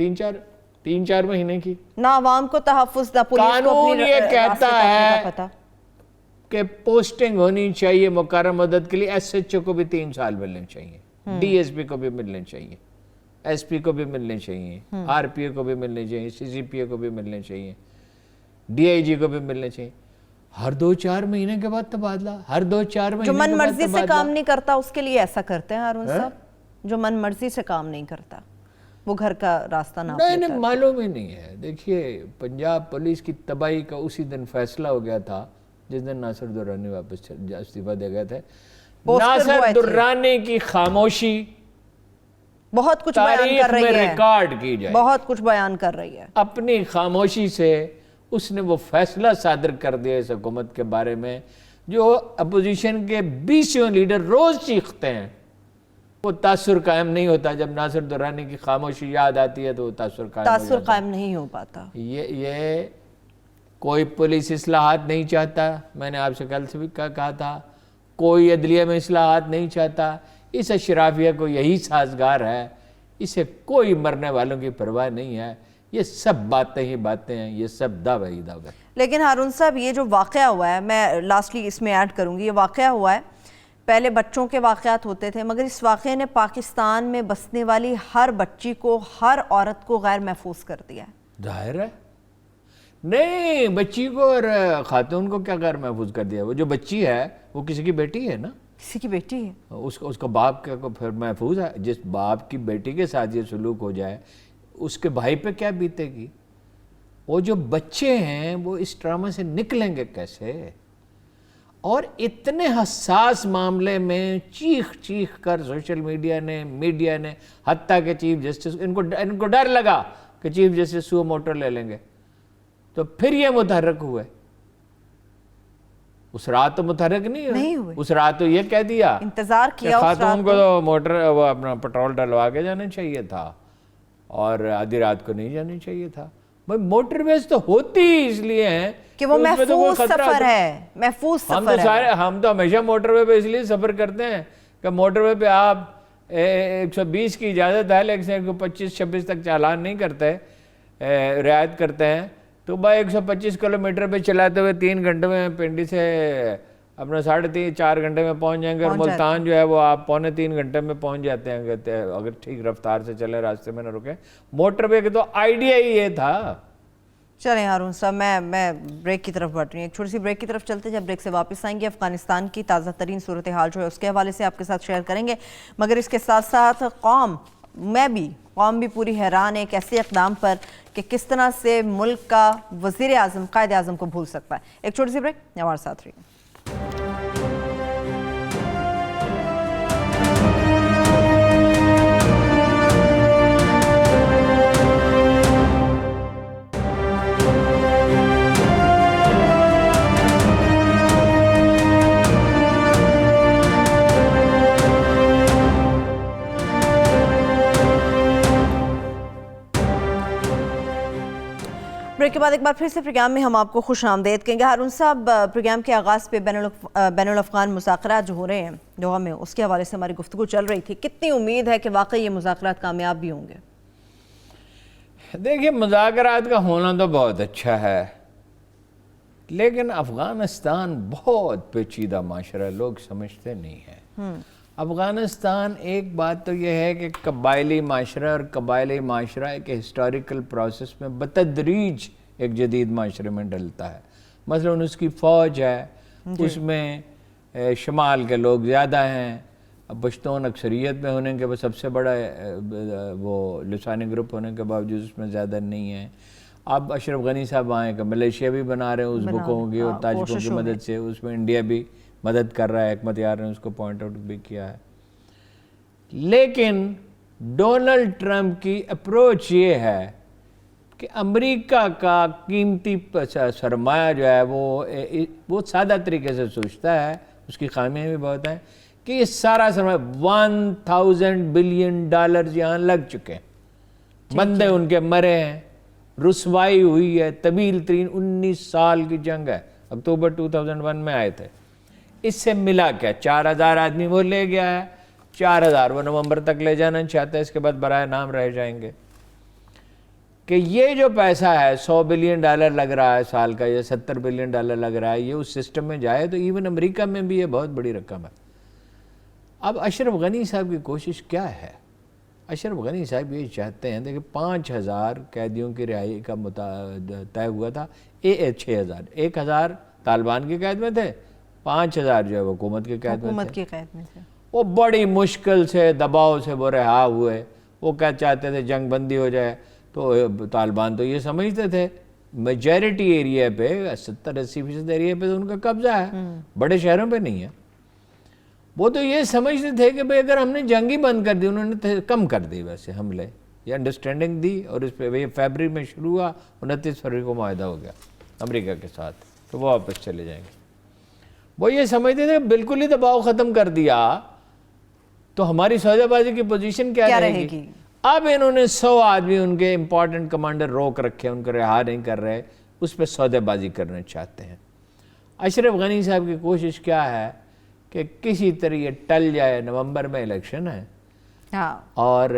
3-4 مہینے کی. نہ عوام کو تحفظ، نہ پولیس کو. قانون یہ کہتا ہے کہ پوسٹنگ ہونی چاہیے مقررہ مدت کے لیے. ایس ایچ او کو بھی 3 سال ملنے چاہیے، ڈی ایس پی کو بھی ملنے چاہیے، ایس پی کو بھی ملنے چاہیے، آر پی او کو بھی ملنے چاہیے، سی سی پی او کو بھی ملنے چاہیے، ڈی آئی جی کو بھی ملنے چاہیے. ہر 2-4 مہینے کے بعد تبادلہ، ہر 2-4 مہینے جو من مرضی سے کام نہیں کرتا اس کے لیے ایسا کرتے ہیں ہارون صاحب. جو من مرضی سے کام نہیں کرتا وہ گھر کا راستہ نہ نہیں معلوم ہی نہیں ہے. دیکھیے پنجاب پولیس کی تباہی کا اسی دن فیصلہ ہو گیا تھا جس دن ناصر درانی واپس استعفیٰ دے گئے تھے. ناصر درانی کی خاموشی بہت کچھ بیان کر رہی ہے، ریکارڈ کی جائے، بہت کچھ بیان کر رہی ہے. اپنی خاموشی سے اس نے وہ فیصلہ صادر کر دیا اس حکومت کے بارے میں جو اپوزیشن کے 20 لیڈر روز چیختے ہیں. وہ تاثر قائم نہیں ہوتا. جب ناصر درانی کی خاموشی یاد آتی ہے تو وہ تاثر قائم نہیں ہو پاتا. یہ کوئی پولیس اصلاحات نہیں چاہتا. میں نے آپ سے کل سے بھی کہا تھا کوئی عدلیہ میں اصلاحات نہیں چاہتا. اس اشرافیہ کو یہی سازگار ہے. اسے کوئی مرنے والوں کی پرواہ نہیں ہے. یہ سب باتیں ہی باتیں ہیں، یہ سب دعوے ہی دعوے. لیکن ہارون صاحب یہ جو واقعہ ہوا ہے، میں لاسٹلی اس میں ایڈ کروں گی، یہ واقعہ ہوا ہے. پہلے بچوں کے واقعات ہوتے تھے مگر اس واقعے نے پاکستان میں بسنے والی ہر بچی کو، ہر عورت کو غیر محفوظ کر دیا ہے. ظاہر ہے. نہیں بچی کو اور خاتون کو کیا غیر محفوظ کر دیا؟ وہ جو بچی ہے وہ کسی کی بیٹی ہے نا، کسی کی بیٹی ہے. اس کا باپ کیا پھر محفوظ ہے؟ جس باپ کی بیٹی کے ساتھ یہ سلوک ہو جائے اس کے بھائی پہ کیا بیتے گی؟ وہ جو بچے ہیں وہ اس ٹراما سے نکلیں گے کیسے؟ اور اتنے حساس معاملے میں چیخ چیخ کر سوشل میڈیا نے حتیٰ کہ چیف جسٹس ان کو ڈر لگا کہ چیف جسٹس سو موٹو لے لیں گے تو پھر یہ متحرک ہوئے. اس رات تو متحرک نہیں ہوئے. اس رات تو یہ کہہ دیا انتظار کیا خاتون کو تو موٹر وہ اپنا پٹرول ڈلوا کے جانا چاہیے تھا. اور آدھی رات کو نہیں جانی چاہیے تھا. بھائی موٹر ویز تو ہوتی ہی اس لیے ہیں کہ وہ محفوظ سفر ہے, محفوظ سفر ہے. ہم تو ہمیشہ موٹر وے پہ اس لیے سفر کرتے ہیں کہ موٹر وے پہ آپ 120 کی اجازت ہے لیکن 25-26 تک چالان نہیں کرتے, رعایت کرتے ہیں. تو بھائی 125 کلومیٹر پہ چلاتے ہوئے 3 گھنٹے میں پنڈی سے اپنا 3.5-4 گھنٹے میں پہنچ جائیں گے, اور ملتان جو ہے وہ آپ 2.25 گھنٹے میں پہنچ جاتے ہیں اگر ٹھیک رفتار سے چلے, راستے میں نہ رکے. موٹر وے کا تو آئیڈیا ہی یہ تھا. چلیں ہارون صاحب, میں بریک کی طرف بڑھ رہی ہوں, ایک چھوٹی سی بریک کی طرف چلتے ہیں. جب بریک سے واپس آئیں گے افغانستان کی تازہ ترین صورتحال جو ہے اس کے حوالے سے آپ کے ساتھ شیئر کریں گے, مگر اس کے ساتھ ساتھ قوم بھی پوری حیران ہے ایک ایسے اقدام پر کہ کس طرح سے ملک کا وزیر اعظم قائد اعظم کو بھول سکتا ہے. ایک چھوٹی سی بریک, ہمارے ساتھ رہیے. بریک کے بعد ایک بار پھر سے پروگرام میں ہم آپ کو خوش آمدید کہیں گے. ہارون صاحب, پروگرام کے آغاز پہ بین الافغان مذاکرات جو ہو رہے ہیں دوحہ میں, اس کے حوالے سے ہماری گفتگو چل رہی تھی. کتنی امید ہے کہ واقعی یہ مذاکرات کامیاب بھی ہوں گے؟ دیکھیے مذاکرات کا ہونا تو بہت اچھا ہے, لیکن افغانستان بہت پیچیدہ معاشرہ ہے, لوگ سمجھتے نہیں ہیں. افغانستان ایک بات تو یہ ہے کہ قبائلی معاشرہ, اور قبائلی معاشرہ ایک ہسٹوریکل پروسیس میں بتدریج ایک جدید معاشرے میں ڈلتا ہے. مثلا اس کی فوج ہے, اس میں شمال کے لوگ زیادہ ہیں, پشتون اکثریت میں ہونے کے سب سے بڑا وہ لسانی گروپ ہونے کے باوجود اس میں زیادہ نہیں ہے. اب اشرف غنی صاحب آئیں کہ ملیشیا بھی بنا رہے ہیں ازبکوں کی اور تاجکوں کی مدد سے, اس میں انڈیا بھی مدد کر رہا ہے, حکمت یار نے اس کو پوائنٹ آؤٹ بھی کیا ہے. لیکن ڈونلڈ ٹرمپ کی اپروچ یہ ہے کہ امریکہ کا قیمتی سرمایہ جو ہے وہ سادہ طریقے سے سوچتا ہے, اس کی خامیاں بھی بہت ہیں, کہ یہ سارا سرمایہ $1000 بلین یہاں لگ چکے ہیں, بندے ان کے مرے ہیں, رسوائی ہوئی ہے, طویل ترین 19 سال کی جنگ ہے, اکتوبر 2001 میں آئے تھے. اس سے ملا کیا, 4000 آدمی وہ لے گیا ہے, 4000 وہ نومبر تک لے جانا چاہتا ہے, اس کے بعد برائے نام رہ جائیں گے. کہ یہ جو پیسہ ہے $100 بلین لگ رہا ہے سال کا, یا $70 بلین لگ رہا ہے, یہ اس سسٹم میں جائے تو ایون امریکہ میں بھی یہ بہت بڑی رقم ہے. اب اشرف غنی صاحب کی کوشش کیا ہے؟ اشرف غنی صاحب یہ چاہتے ہیں کہ 5000 قیدیوں کی رہائی کا طے ہوا تھا, 1000 طالبان کی قید میں تھے, 5000 جو ہے حکومت کی قید میں تھے. وہ بڑی مشکل سے دباؤ سے وہ رہا ہوئے. وہ کیا چاہتے تھے, جنگ بندی ہو جائے. تو طالبان تو یہ سمجھتے تھے میجارٹی ایریا پہ 70-80% ایریا پہ تو ان کا قبضہ ہے, بڑے شہروں پہ نہیں ہے. وہ تو یہ سمجھتے تھے کہ بھئی اگر ہم نے جنگ ہی بند کر دی, انہوں نے کم کر دی ویسے حملے, یہ انڈرسٹینڈنگ دی, اور اس پہ فیبرری میں شروع ہوا, 29 فروری کو معاہدہ ہو گیا امریکہ کے ساتھ, تو وہ واپس چلے جائیں گے. وہ یہ سمجھتے تھے بالکل ہی دباؤ ختم کر دیا تو ہماری سودے بازی کی پوزیشن کیا رہے گی. اب انہوں نے 100 آدمی ان کے امپورٹنٹ کمانڈر روک رکھے, ان کو رہا نہیں کر رہے, اس پہ سودے بازی کرنا چاہتے ہیں. اشرف غنی صاحب کی کوشش کیا ہے کہ کسی طرح یہ ٹل جائے, نومبر میں الیکشن ہے, اور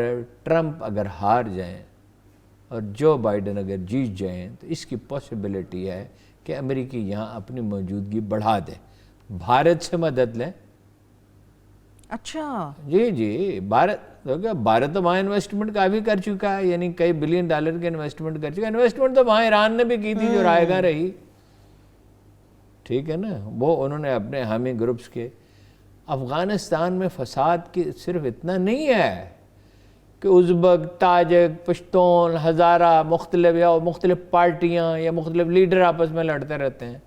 ٹرمپ اگر ہار جائیں اور جو بائیڈن اگر جیت جائیں تو اس کی پاسبلٹی ہے کہ امریکی یہاں اپنی موجودگی بڑھا دیں, بھارت سے مدد لیں. اچھا جی بھارت تو وہاں انویسٹمنٹ کافی کر چکا ہے, یعنی کئی $1 بلین کے انویسٹمنٹ کر چکا ہے. انویسٹمنٹ تو وہاں ایران نے بھی کی تھی جو رائے گاں رہی, ٹھیک ہے نا. وہ انہوں نے اپنے حامی گروپس کے. افغانستان میں فساد کی صرف اتنا نہیں ہے کہ ازبک, تاجک, پشتون, ہزارہ مختلف پارٹیاں یا مختلف لیڈر آپس میں لڑتے رہتے ہیں.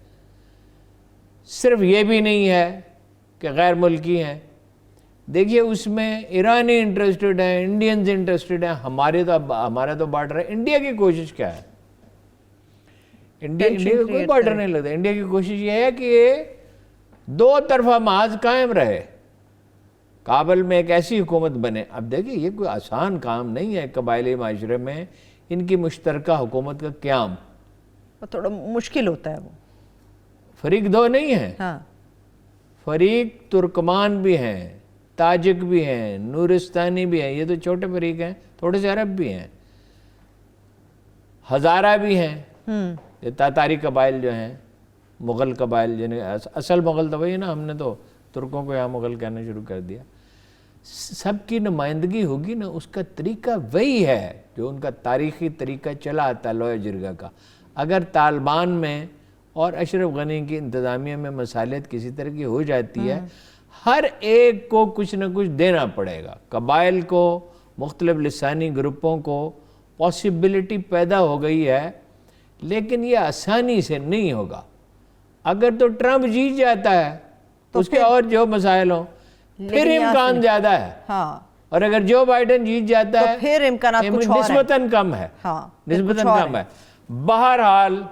صرف یہ بھی نہیں ہے کہ غیر ملکی ہیں. دیکھیے اس میں ایرانی انٹرسٹڈ ہیں, انڈینز انٹرسٹڈ ہیں, ہمارا تو بارڈر ہے. انڈیا کی کوشش کیا ہے؟ انڈیا کا کوئی بارڈر نہیں لگتا. انڈیا کی کوشش یہ ہے کہ دو طرفہ محاذ قائم رہے. کابل میں ایک ایسی حکومت بنے. اب دیکھیں یہ کوئی آسان کام نہیں ہے قبائلی معاشرے میں ان کی مشترکہ حکومت کا قیام. تھوڑا مشکل ہوتا ہے وہ. فریق دو نہیں ہیں, ہاں فریق ترکمان بھی ہیں, تاجک بھی ہیں, نورستانی بھی ہیں, یہ تو چھوٹے فریق ہیں, تھوڑے سے عرب بھی ہیں, ہزارہ بھی ہیں, یہ تاتاری قبائل جو ہیں, مغل قبائل جنہیں اصل مغل تو وہی نا, ہم نے تو ترکوں کو یہاں مغل کہنا شروع کر دیا. سب کی نمائندگی ہوگی نا, اس کا طریقہ وہی ہے جو ان کا تاریخی طریقہ چلا آتا ہے لوہے جرگہ کا. اگر طالبان میں اور اشرف غنی کی انتظامیہ میں مصالحت کسی طرح کی ہو جاتی ہے, ہر ایک کو کچھ نہ کچھ دینا پڑے گا. قبائل کو, مختلف لسانی گروپوں کو پاسبلٹی پیدا ہو گئی ہے, لیکن یہ آسانی سے نہیں ہوگا. اگر تو ٹرمپ جیت جاتا ہے تو اس کے اور جو مسائل ہوں پھر امکان زیادہ ہے, اور اگر جو بائیڈن جیت جاتا ہے پھر امکانات کچھ اور ہیں, نسبتاً کم ہے, نسبتاً کم ہے. بہرحال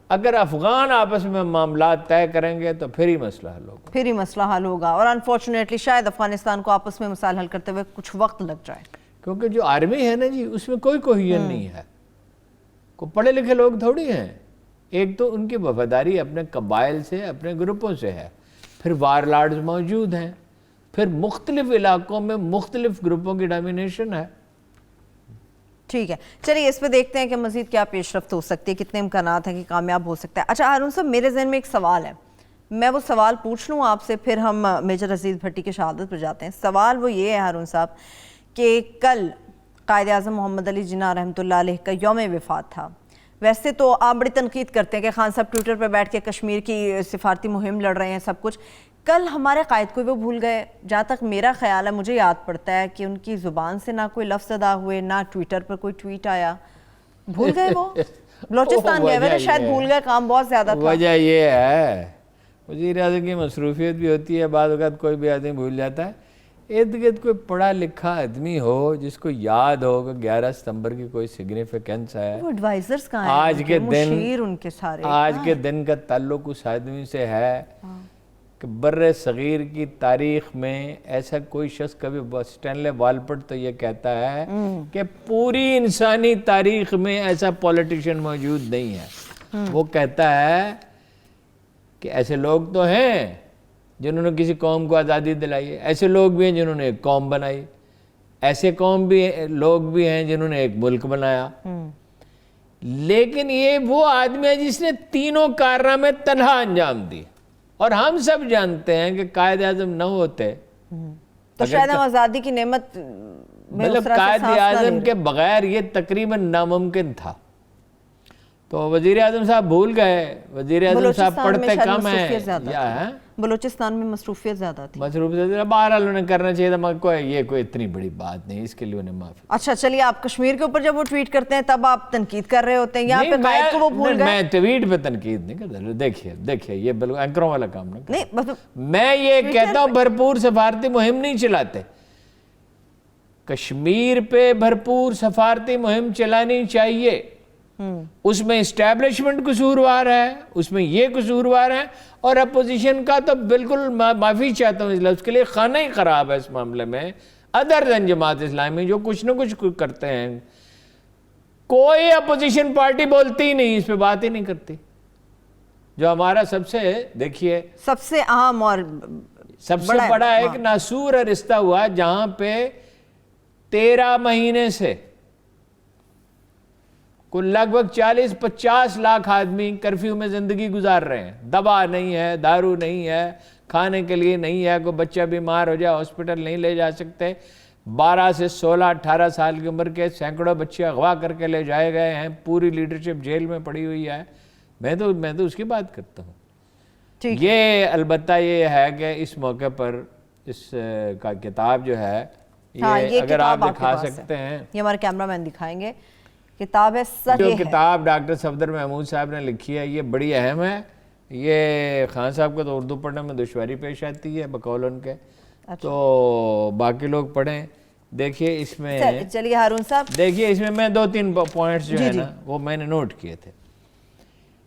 اگر افغان آپس میں معاملات طے کریں گے تو پھر ہی مسئلہ حل ہوگا, پھر ہی مسئلہ حل ہوگا. اور انفارچونیٹلی شاید افغانستان کو آپس میں مسائل حل کرتے ہوئے کچھ وقت لگ جائے, کیونکہ جو آرمی ہے نا جی اس میں کوئی کوہیژن نہیں ہے, کوئی پڑھے لکھے لوگ تھوڑی ہیں. ایک تو ان کی وفاداری اپنے قبائل سے, اپنے گروپوں سے ہے, پھر وار لارڈز موجود ہیں, پھر مختلف علاقوں میں مختلف گروپوں کی ڈومینیشن ہے. ٹھیک ہے, چلیے اس پہ دیکھتے ہیں کہ مزید کیا پیش رفت ہو سکتی ہے, کتنے امکانات ہیں کہ کامیاب ہو سکتا ہے. اچھا ہارون صاحب, میرے ذہن میں ایک سوال ہے, میں وہ سوال پوچھ لوں آپ سے, پھر ہم میجر عزیز بھٹی کی شہادت پر جاتے ہیں. سوال وہ یہ ہے ہارون صاحب کہ کل قائد اعظم محمد علی جناح رحمۃ اللہ علیہ کا یوم وفات تھا. ویسے تو آپ بڑی تنقید کرتے ہیں کہ خان صاحب ٹویٹر پہ بیٹھ کے کشمیر کی سفارتی مہم لڑ رہے ہیں سب کچھ. کل ہمارے قائد کو وہ بھول گئے. جہاں تک میرا خیال ہے, مجھے یاد پڑتا ہے کہ ان کی زبان سے نہ کوئی لفظ ادا ہوئے, نہ ٹویٹر پر کوئی ٹویٹ آیا. بھول گئے وہ, بلوچستان گئے ہوئے شاید, بھول گئے, کام بہت زیادہ تھا. وجہ یہ ہے وزیر اعظم کی مصروفیت بھی ہوتی ہے, بعض اوقات کوئی بھی آدمی بھول جاتا ہے. ارد گرد کوئی پڑھا لکھا آدمی ہو جس کو یاد ہو کہ 11 ستمبر کی کوئی سگنیفیکنس ہے, وہ ایڈوائزرز کہاں ہیں, آج کے دن, مشیر ان کے سارے, آج کے دن کا تعلق اس آدمی سے ہے کہ بر صغیر کی تاریخ میں ایسا کوئی شخص کبھی, اسٹینلے والپٹ تو یہ کہتا ہے کہ پوری انسانی تاریخ میں ایسا پولیٹیشین موجود نہیں ہے. وہ کہتا ہے کہ ایسے لوگ تو ہیں جنہوں نے کسی قوم کو آزادی دلائی ہے, ایسے لوگ بھی ہیں جنہوں نے ایک قوم بنائی, ایسے لوگ بھی ہیں جنہوں نے ایک ملک بنایا. لیکن یہ وہ آدمی ہے جس نے تینوں کارنامے تنہا انجام دی, اور ہم سب جانتے ہیں کہ قائد اعظم نہ ہوتے تو شاید ہم آزادی کی نعمت مطلب قائد اعظم کے بغیر یہ تقریباً ناممکن تھا. تو وزیر اعظم صاحب بھول گئے, وزیر اعظم صاحب پڑھتے کم ہیں, بلوچستان میں مصروفیت زیادہ تھی. مصروفیت بہرحال انہیں کرنا چاہیے تھا, مگر یہ کوئی اتنی بڑی بات نہیں, اس کے لیے انہیں معافی. اچھا چلیے, آپ کشمیر کے اوپر جب وہ ٹویٹ کرتے ہیں تب آپ تنقید کر رہے ہوتے ہیں, یہاں پہ قائد کو وہ بھول گئے. میں ٹویٹ پہ تنقید نہیں کرتا, دیکھیے یہ بالکل اینکروں والا کام نہیں. میں یہ کہتا ہوں بھرپور سفارتی مہم نہیں چلاتے, کشمیر پہ بھرپور سفارتی مہم چلانی چاہیے. اس میں اسٹیبلشمنٹ قصوروار ہے, اس میں یہ قصوروار ہے, اور اپوزیشن کا تو بالکل معافی چاہتا ہوں, اس لفظ کے لیے خانہ ہی خراب ہے اس معاملے میں. ادر دین جماعت اسلامی جو کچھ نہ کچھ کرتے ہیں, کوئی اپوزیشن پارٹی بولتی ہی نہیں, اس پہ بات ہی نہیں کرتی. جو ہمارا سب سے دیکھیے سب سے اہم اور سب سے بڑا ایک ناسور رشتہ ہوا جہاں پہ 13 مہینے سے کو لگ بھگ 40-50 لاکھ آدمی کرفیو میں زندگی گزار رہے ہیں. دوا نہیں ہے, دارو نہیں ہے, کھانے کے لیے نہیں ہے, کوئی بچہ بیمار ہو جائے ہاسپٹل نہیں لے جا سکتے. 12 سے 16-18 سال کی عمر کے سینکڑوں بچے اغوا کر کے لے جائے گئے ہیں, پوری لیڈرشپ جیل میں پڑی ہوئی ہے. میں تو اس کی بات کرتا ہوں. یہ البتہ یہ ہے کہ اس موقع پر اس کا کتاب جو ہے, یہ اگر آپ دکھا سکتے ہیں, یہ ہمارے کیمرہ مین دکھائیں گے, کتاب ہے جو کتاب ڈاکٹر صفدر محمود صاحب نے لکھی ہے, یہ بڑی اہم ہے. یہ خان صاحب کو تو اردو پڑھنے میں دشواری پیش آتی ہے بقول ان کے, تو باقی لوگ پڑھیں. دیکھیے اس میں, چلیے ہارون صاحب دیکھیے اس میں 2-3 پوائنٹس جو ہے نا وہ میں نے نوٹ کیے تھے.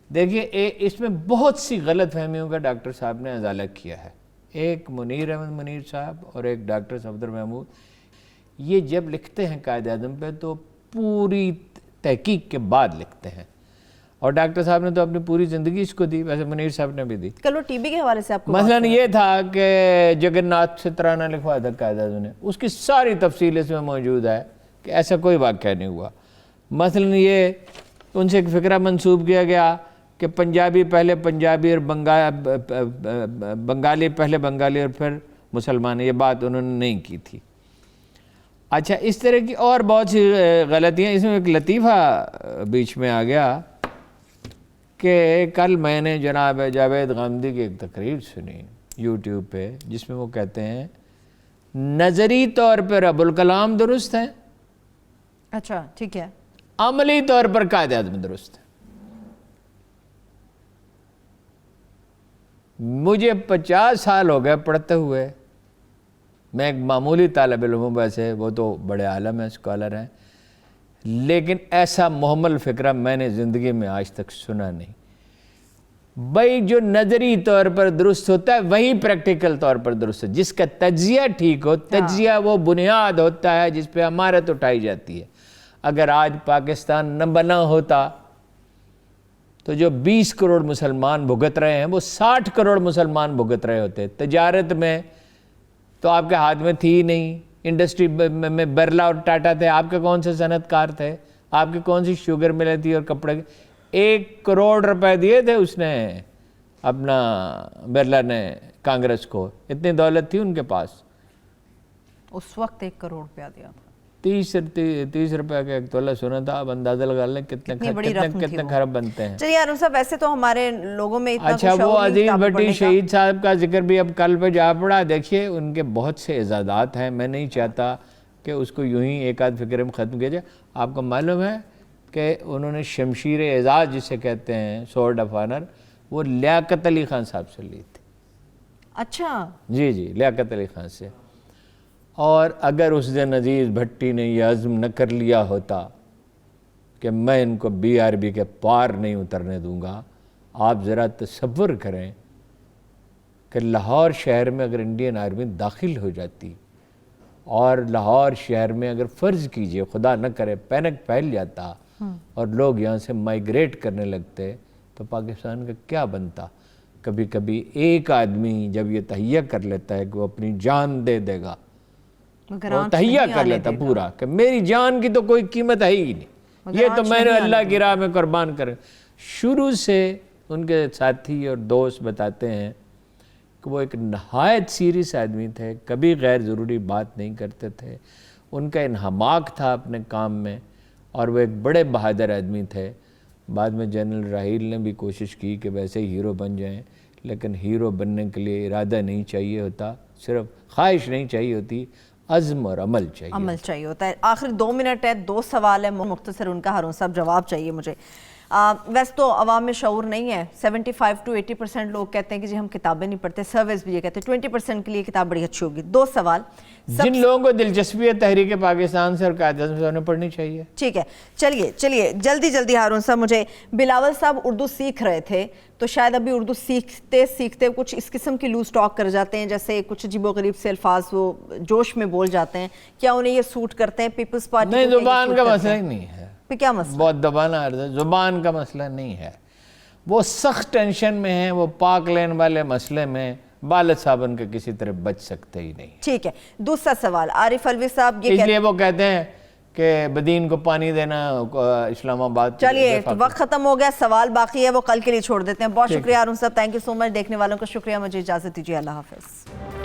دیکھیے اس میں بہت سی غلط فہمیوں کا ڈاکٹر صاحب نے ازالہ کیا ہے. ایک منیر احمد منیر صاحب اور ایک ڈاکٹر صفدر محمود، یہ جب لکھتے ہیں قائد اعظم پہ تو پوری تحقیق کے بعد لکھتے ہیں، اور ڈاکٹر صاحب نے تو اپنی پوری زندگی اس کو دی، ویسے منیر صاحب نے بھی دی۔ کل وہ ٹی بی کے حوالے سے آپ کو مثلاً یہ تھا کہ جگن ناتھ سے ترانہ لکھوایا تھا قائد اعظم نے، اس کی ساری تفصیل اس میں موجود ہے کہ ایسا کوئی واقعہ نہیں ہوا۔ مثلاً یہ ان سے ایک فقرہ منسوب کیا گیا کہ پنجابی پہلے پنجابی اور بنگالی پہلے بنگالی اور پھر مسلمان، یہ بات انہوں نے نہیں کی تھی۔ اچھا، اس طرح کی اور بہت سی غلطیاں، اس میں ایک لطیفہ بیچ میں آ گیا کہ کل میں نے جناب جاوید غامدی کی ایک تقریر سنی یوٹیوب پہ، جس میں وہ کہتے ہیں نظری طور پر ابوالکلام درست ہیں، اچھا ٹھیک ہے، عملی طور پر قائد اعظم درست ہے۔ مجھے 50 سال ہو گئے پڑھتے ہوئے، میں ایک معمولی طالب علم ہوں، ویسے وہ تو بڑے عالم ہیں، اسکالر ہیں، لیکن ایسا محمل فکرہ میں نے زندگی میں آج تک سنا نہیں۔ بھائی جو نظری طور پر درست ہوتا ہے وہی پریکٹیکل طور پر درست ہے، جس کا تجزیہ ٹھیک ہو، تجزیہ وہ بنیاد ہوتا ہے جس پہ عمارت اٹھائی جاتی ہے۔ اگر آج پاکستان نہ بنا ہوتا تو جو 20 کروڑ مسلمان بھگت رہے ہیں وہ 60 کروڑ مسلمان بھگت رہے ہوتے۔ تجارت میں تو آپ کے ہاتھ میں تھی ہی نہیں، انڈسٹری میں برلا اور ٹاٹا تھے، آپ کے کون سے صنعت کار تھے، آپ کی کون سی شوگر ملیں تھی اور کپڑے 1 کروڑ روپے دیے تھے اس نے اپنا برلا نے کانگریس کو، اتنی دولت تھی ان کے پاس، اس وقت 1 کروڑ روپیہ دیا تھا، 30 روپے کا ایک تولہ سنا تھا۔ اب اندازہ لگا لیں کتنے خراب بنتے ہیں۔ چلیے ارون صاحب، ویسے تو ہمارے لوگوں میں اتنا اچھا، وہ عزیز بھٹی شہید صاحب کا ذکر بھی اب کل پہ جا پڑا۔ دیکھیے ان کے بہت سے اعزازات ہیں، میں نہیں چاہتا کہ اس کو یوں ہی ایک آدھ فکر میں ختم کیا جائے۔ آپ کو معلوم ہے کہ انہوں نے شمشیر اعزاز جسے کہتے ہیں، سورڈ آف آنر، وہ لیاقت علی خان صاحب سے لی تھی۔ اچھا جی لیاقت علی خان سے۔ اور اگر اس دن عزیز بھٹی نے یہ عزم نہ کر لیا ہوتا کہ میں ان کو BRB کے پار نہیں اترنے دوں گا، آپ ذرا تصور کریں کہ لاہور شہر میں اگر انڈین آرمی داخل ہو جاتی اور لاہور شہر میں اگر فرض کیجئے خدا نہ کرے پینک پھیل جاتا اور لوگ یہاں سے مائیگریٹ کرنے لگتے تو پاکستان کا کیا بنتا۔ کبھی کبھی ایک آدمی جب یہ تہیہ کر لیتا ہے کہ وہ اپنی جان دے دے گا، وہ تہیہ کر لیتا پورا کہ میری جان کی تو کوئی قیمت ہے ہی نہیں، یہ تو میں نے اللہ کی راہ میں قربان کر۔ شروع سے ان کے ساتھی اور دوست بتاتے ہیں کہ وہ ایک نہایت سیریس آدمی تھے، کبھی غیر ضروری بات نہیں کرتے تھے، ان کا انہماک تھا اپنے کام میں، اور وہ ایک بڑے بہادر آدمی تھے۔ بعد میں جنرل راحیل نے بھی کوشش کی کہ ویسے ہیرو بن جائیں، لیکن ہیرو بننے کے لیے ارادہ نہیں چاہیے ہوتا، صرف خواہش نہیں چاہیے ہوتی، عزم اور عمل چاہیے ہوتا ہے۔ آخر 2 منٹ ہے، 2 سوال ہے مختصر ان کا، ہارون صاحب جواب چاہیے مجھے۔ ویسے تو عوام میں شعور نہیں ہے، 75 to 80% لوگ کہتے ہیں کہ جی ہم کتابیں نہیں پڑھتے، سرویز بھی یہ کہتے ہیں 20% کے لیے کتاب بڑی اچھی ہوگی۔ 2 سوال جن لوگوں کو دلچسپی ہے تحریک پاکستان سے اور قائد اعظم سے انہیں پڑھنی چاہیے۔ ٹھیک ہے، چلیے جلدی ہارون صاحب، مجھے بلاول صاحب اردو سیکھ رہے تھے تو شاید ابھی اردو سیکھتے کچھ اس قسم کی لوز ٹاک کر جاتے ہیں، جیسے کچھ عجیب و غریب سے الفاظ وہ جوش میں بول جاتے ہیں، کیا انہیں یہ سوٹ کرتے ہیں پیپلز پارٹی؟ نہیں، زبان کا مسئلہ ہی نہیں ہے، کیا مسئلہ؟ بہت دبانا عرض ہے، زبان کا مسئلہ نہیں ہے، وہ سخت ٹینشن میں ہیں، وہ پاک لین والے مسئلے میں والد صاحب ان کے کسی طرح بچ سکتے ہی نہیں۔ ٹھیک ہے، دوسرا سوال عارف الوی صاحب، اس لیے وہ کہتے ہیں کہ بدین کو پانی دینا اسلام آباد۔ چلیے وقت ختم ہو گیا، سوال باقی ہے وہ کل کے لیے چھوڑ دیتے ہیں۔ بہت شکریہ ہارون صاحب، تھینک یو سو مچ۔ دیکھنے والوں کا شکریہ، مجھے اجازت دیجیے، اللہ حافظ۔